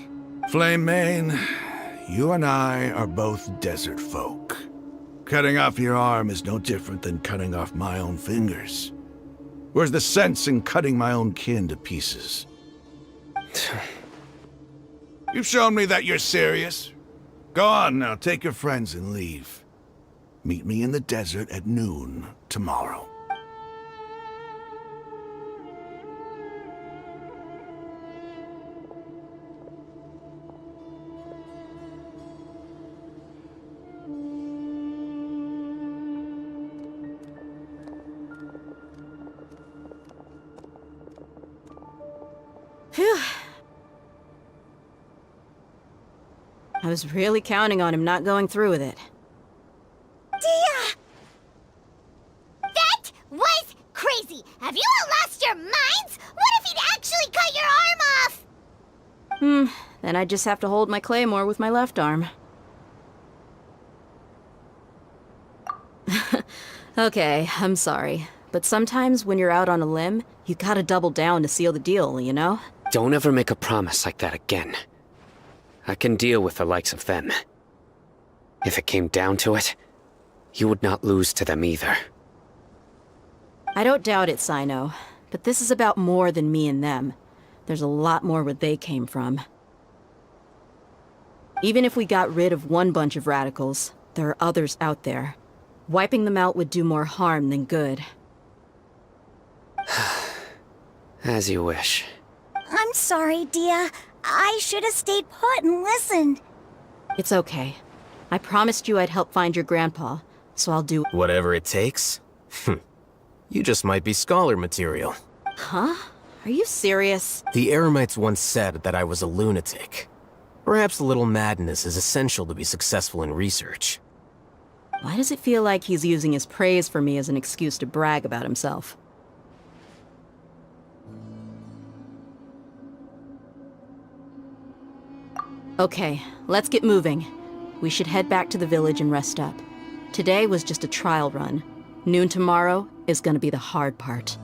Flame Mane, you and I are both desert folk. Cutting off your arm is no different than cutting off my own fingers. Where's the sense in cutting my own kin to pieces? You've shown me that you're serious. Go on now, take your friends and leave. Meet me in the desert at noon tomorrow. Phew. I was really counting on him not going through with it. Dia! That was crazy! Have you all lost your minds? What if he'd actually cut your arm off? Then I just have to hold my claymore with my left arm. Okay, I'm sorry. But sometimes when you're out on a limb, you gotta double down to seal the deal, you know? Don't ever make a promise like that again. I can deal with the likes of them. If it came down to it, you would not lose to them either. I don't doubt it, Sino. But this is about more than me and them. There's a lot more where they came from. Even if we got rid of one bunch of radicals, there are others out there. Wiping them out would do more harm than good. As you wish. I'm sorry, Dia. I should have stayed put and listened. It's okay. I promised you I'd help find your grandpa, so I'll do— Whatever it takes? You just might be scholar material. Huh? Are you serious? The Eremites once said that I was a lunatic. Perhaps a little madness is essential to be successful in research. Why does it feel like he's using his praise for me as an excuse to brag about himself? Okay, let's get moving. We should head back to the village and rest up. Today was just a trial run. Noon tomorrow is gonna be the hard part.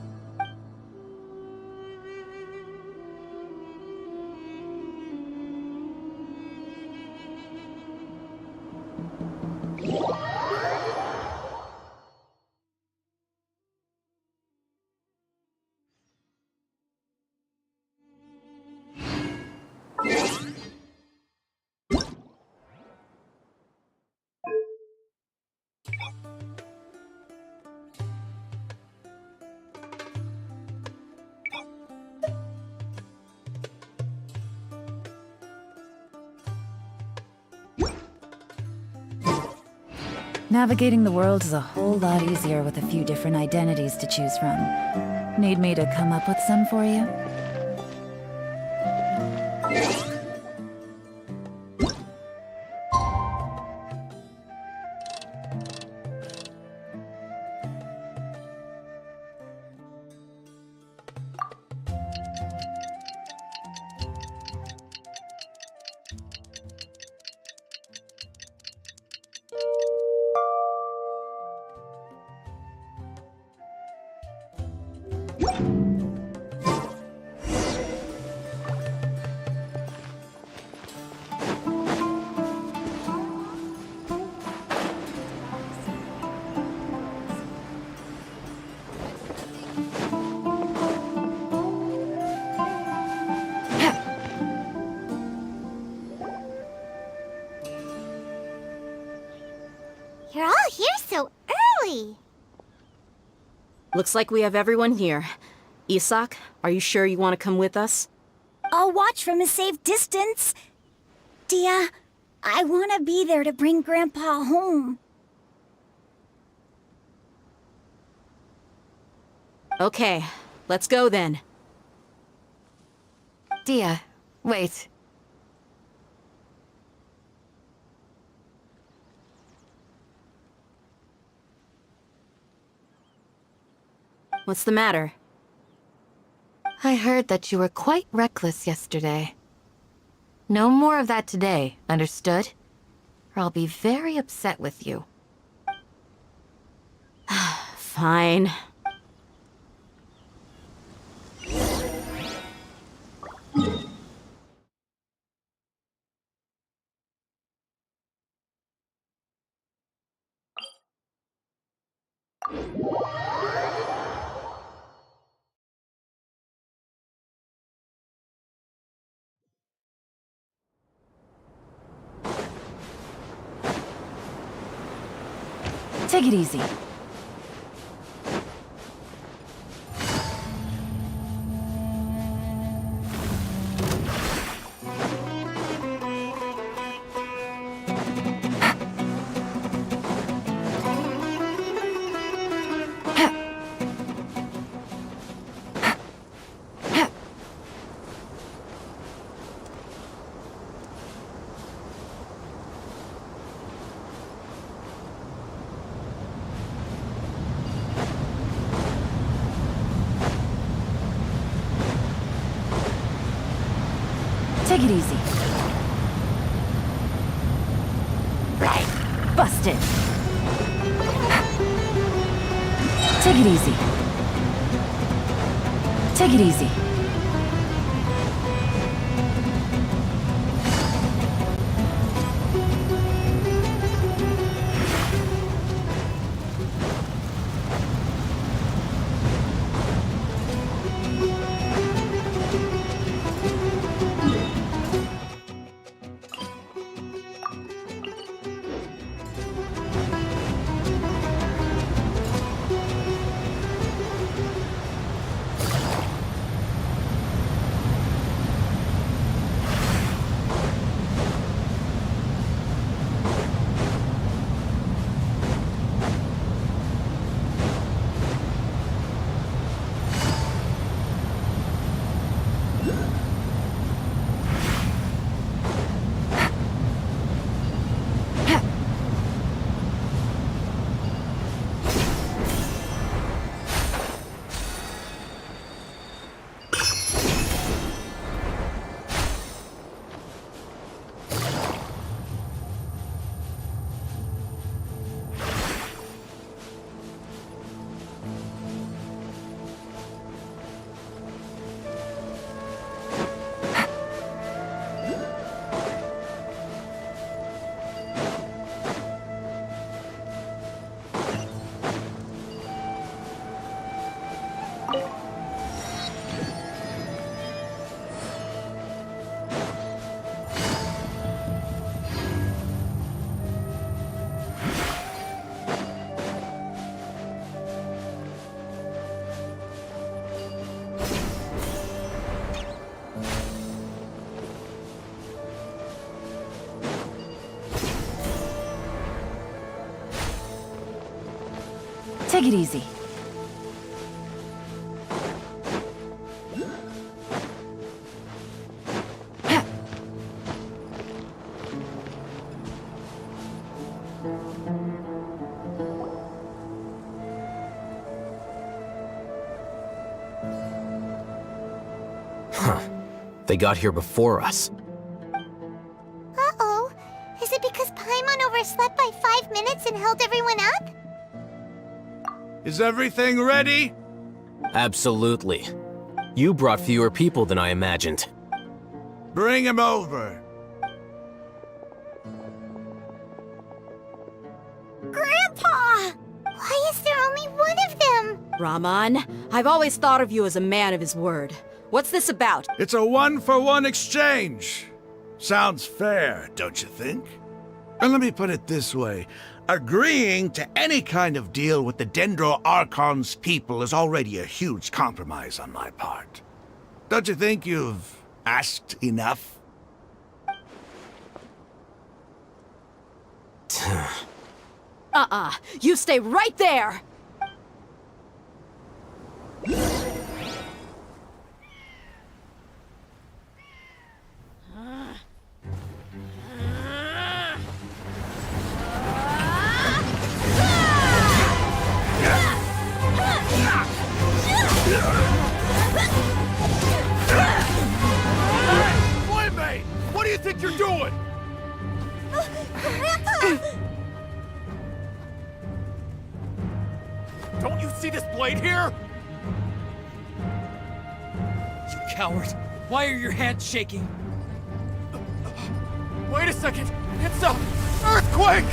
Navigating the world is a whole lot easier with a few different identities to choose from. Need me to come up with some for you? You're all here so early. Looks like we have everyone here. Isak, are you sure you want to come with us? I'll watch from a safe distance. Dia, I want to be there to bring Grandpa home. Okay, let's go then. idea. Wait. What's the matter? I heard that you were quite reckless yesterday. No more of that today, understood? Or I'll be very upset with you. Fine. Take it easy. Take it easy. Right. Busted. Take it easy. Take it easy. Take it easy. Huh. They got here before us. Uh-oh. Is it because Paimon overslept by 5 minutes and held everyone up? Is everything ready? Absolutely. You brought fewer people than I imagined. Bring him over. Grandpa! Why is there only one of them? Rahman, I've always thought of you as a man of his word. What's this about? It's a one-for-one exchange. Sounds fair, don't you think? And let me put it this way. Agreeing to any kind of deal with the Dendro Archon's people is already a huge compromise on my part. Don't you think you've asked enough? You stay right there! Don't you see this blade here? You coward! Why are your hands shaking? Wait a second! It's a earthquake!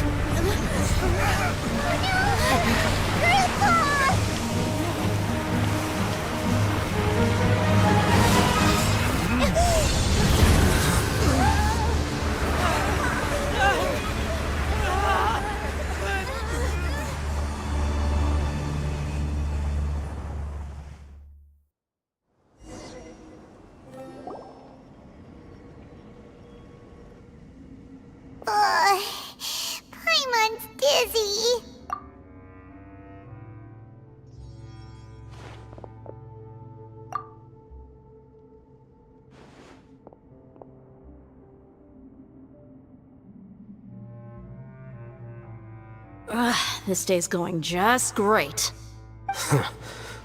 Paimon's dizzy. This day's going just great.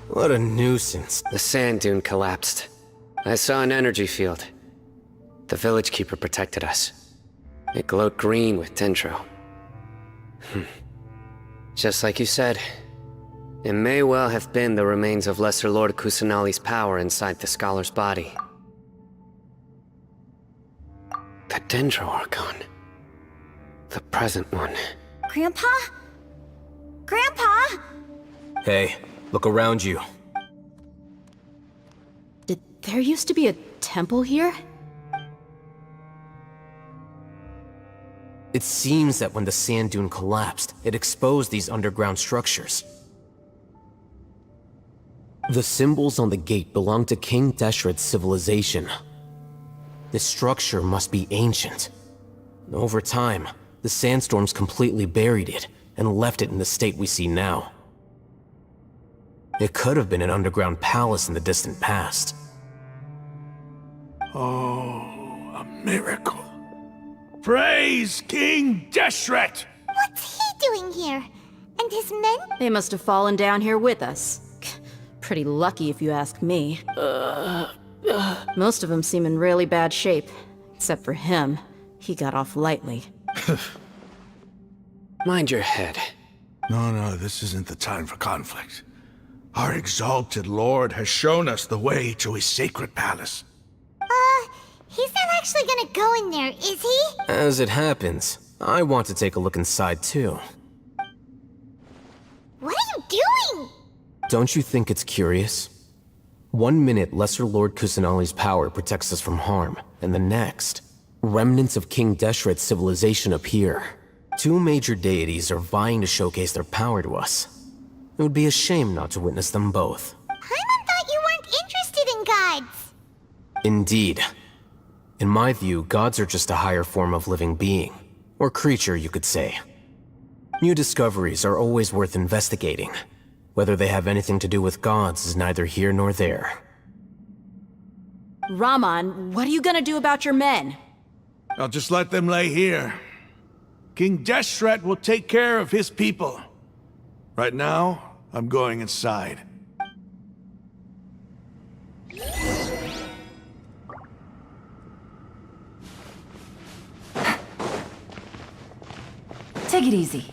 What a nuisance. The sand dune collapsed. I saw an energy field. The village keeper protected us. It glowed green with dendro. Just like you said, it may well have been the remains of Lesser Lord Kusanali's power inside the scholar's body. The dendro archon. The present one. Grandpa? Grandpa? Hey, look around you. Did there used to be a temple here? It seems that when the sand dune collapsed, it exposed these underground structures. The symbols on the gate belong to King Deshret's civilization. This structure must be ancient. Over time, the sandstorms completely buried it and left it in the state we see now. It could have been an underground palace in the distant past. Oh, a miracle. Praise King Deshret! What's he doing here? And his men? They must have fallen down here with us. Pretty lucky if you ask me. Most of them seem in really bad shape. Except for him. He got off lightly. Mind your head. No, this isn't the time for conflict. Our exalted lord has shown us the way to his sacred palace. He's not actually gonna go in there, is he? As it happens, I want to take a look inside too. What are you doing? Don't you think it's curious? 1 minute, Lesser Lord Kusanali's power protects us from harm, and the next, remnants of King Deshret's civilization appear. 2 major deities are vying to showcase their power to us. It would be a shame not to witness them both. Paimon thought you weren't interested in gods. Indeed. In my view, gods are just a higher form of living being. Or creature, you could say. New discoveries are always worth investigating. Whether they have anything to do with gods is neither here nor there. Raman, what are you gonna do about your men? I'll just let them lay here. King Deshret will take care of his people. Right now, I'm going inside. Take it easy.